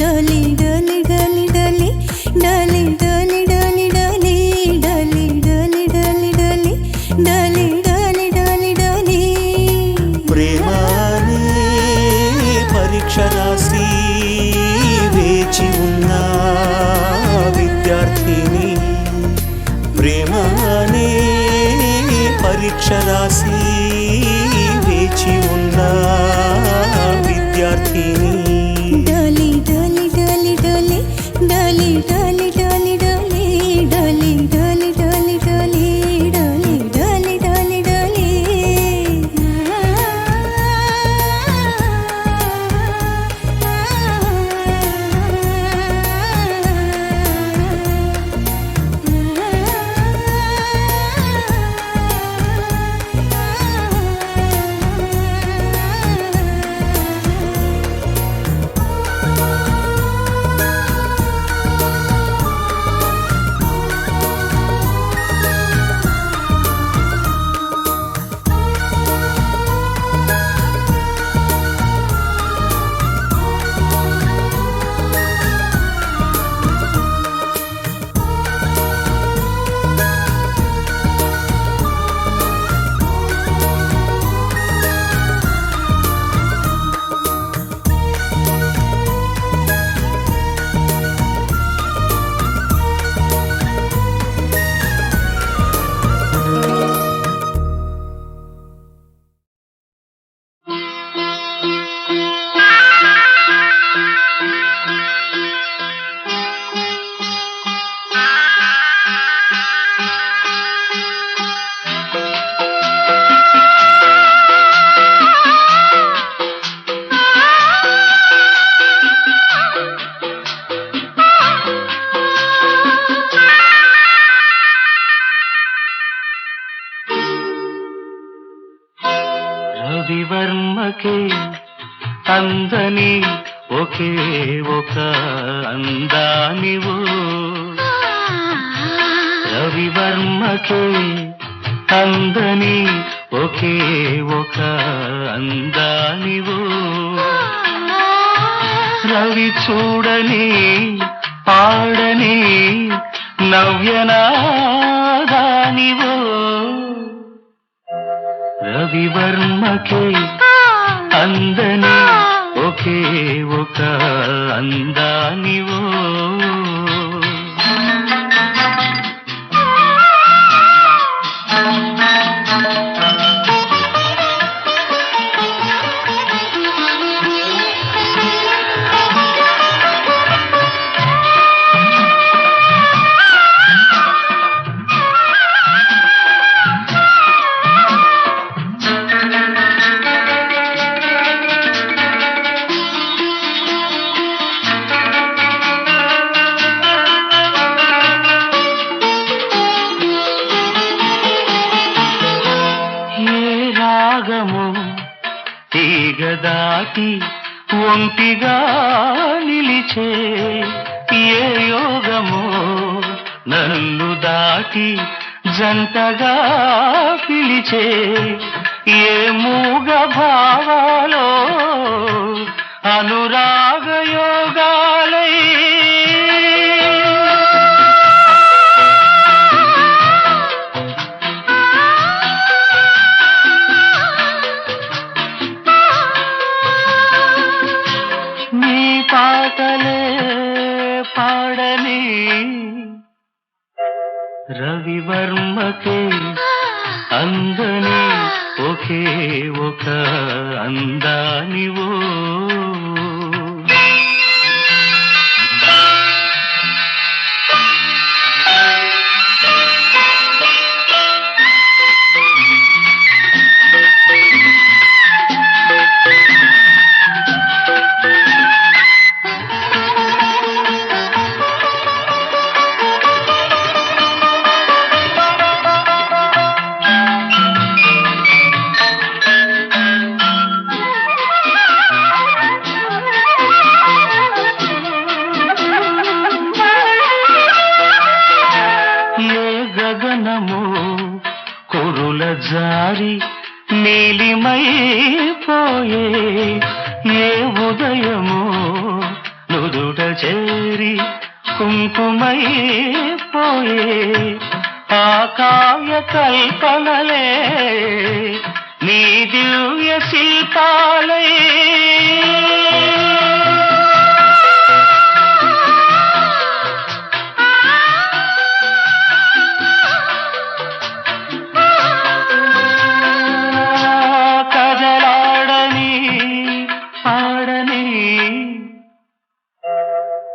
డలి డలి డలి డలి డలి డలి డలి డలి డలి డలి డలి డలి డలి డలి డలి డలి. ప్రేమ అనే పరీక్ష రాసి వేచి ఉన్న విద్యార్థిని ప్రేమ అనే పరీక్ష రాసి వేచి ఉన్న విద్యార్థిని. డలి డలి డలి డలి డలి డలి డలి డలి డలి డలి డలి డలి డలి డలి డలి డలి. రవివర్మకే అందని ఒకే ఒక అందానివో రవివర్మకే అందని ఒకే ఒక అందానివో రవి చూడని పాడని నవ్యనాదానివో రవివర్మకే అందని ఒకే ఒక అందానివో తీగ దాటి ఒంటిగా నిలిచే ఏ యోగమో నన్ను దాటి జంటగా పిలిచే ఏ మూగ భావాలో అనురాగ యోగాలై పాటలే పాడని రవివర్మకే అందని ఒకే ఒక అందానివో గగనము కురుల జారి నీలిమైపోయే ఏ ఉదయము నుదుట చేరి కుంకుమైపోయే ఆ కావ్య కల్పనలే నీ దివ్య శిల్పాలై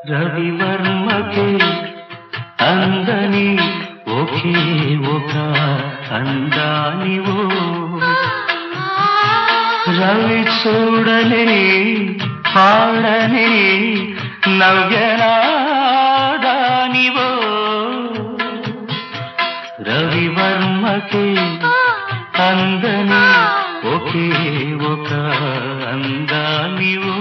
రవివర్మకే అందని ఒకే ఒక అందానివో రవి చూడని పాడని నవ్యనాదానివో రవివర్మకే అందని ఒకే ఒక అందానివో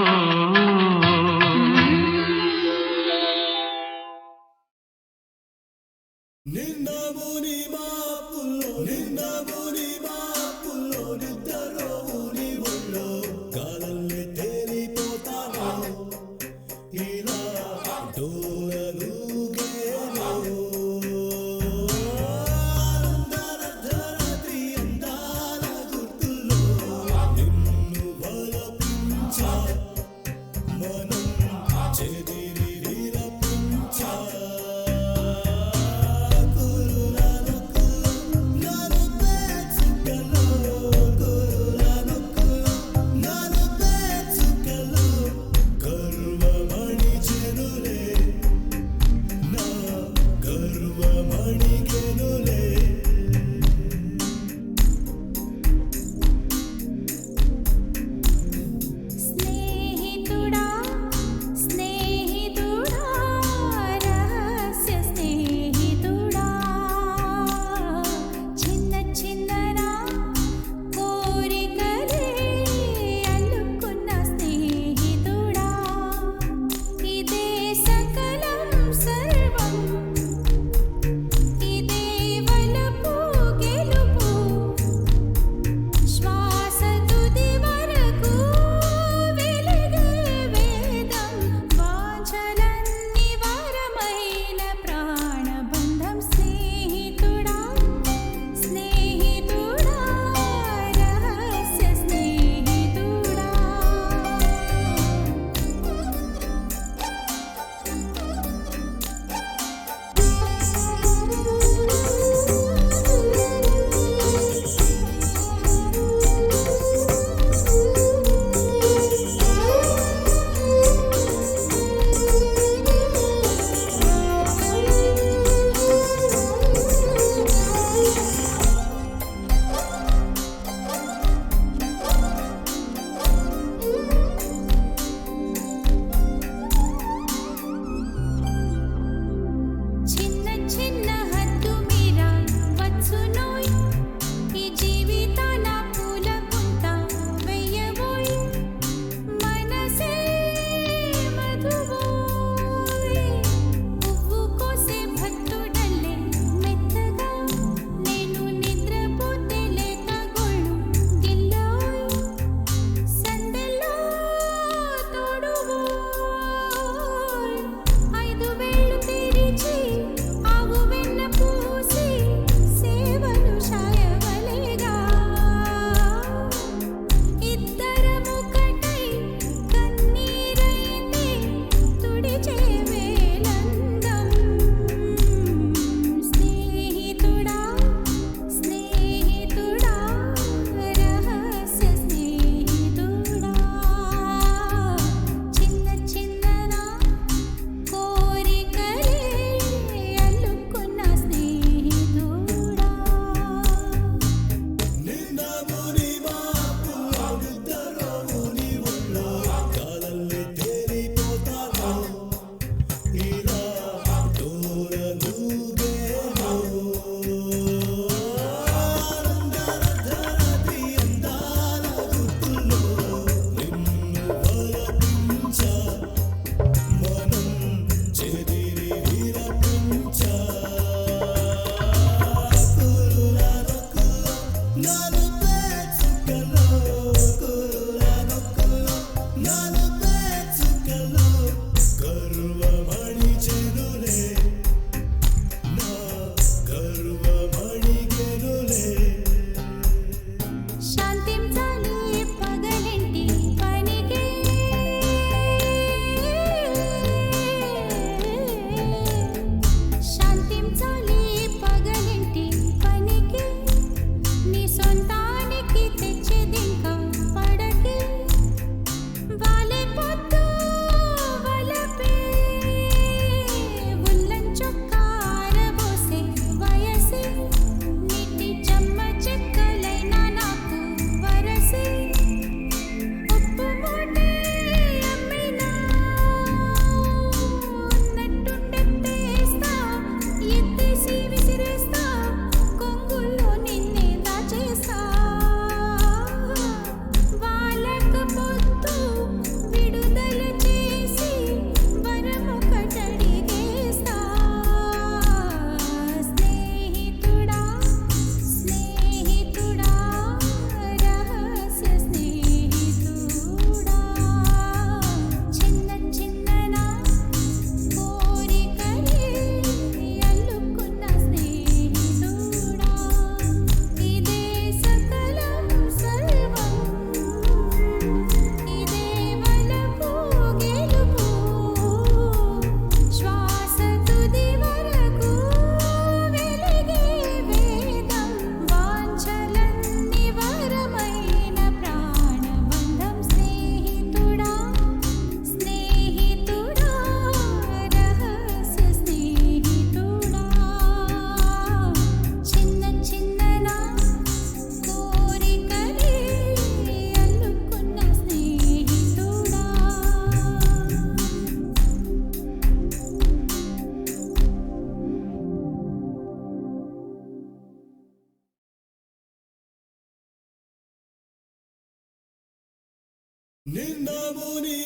నిందముని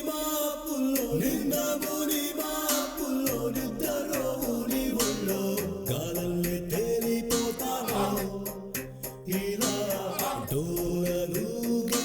మాపుల్లో నిద్రలోని ఒళ్ళో గాలల్లే తేలిపోతాను ఇలా డోలలుగే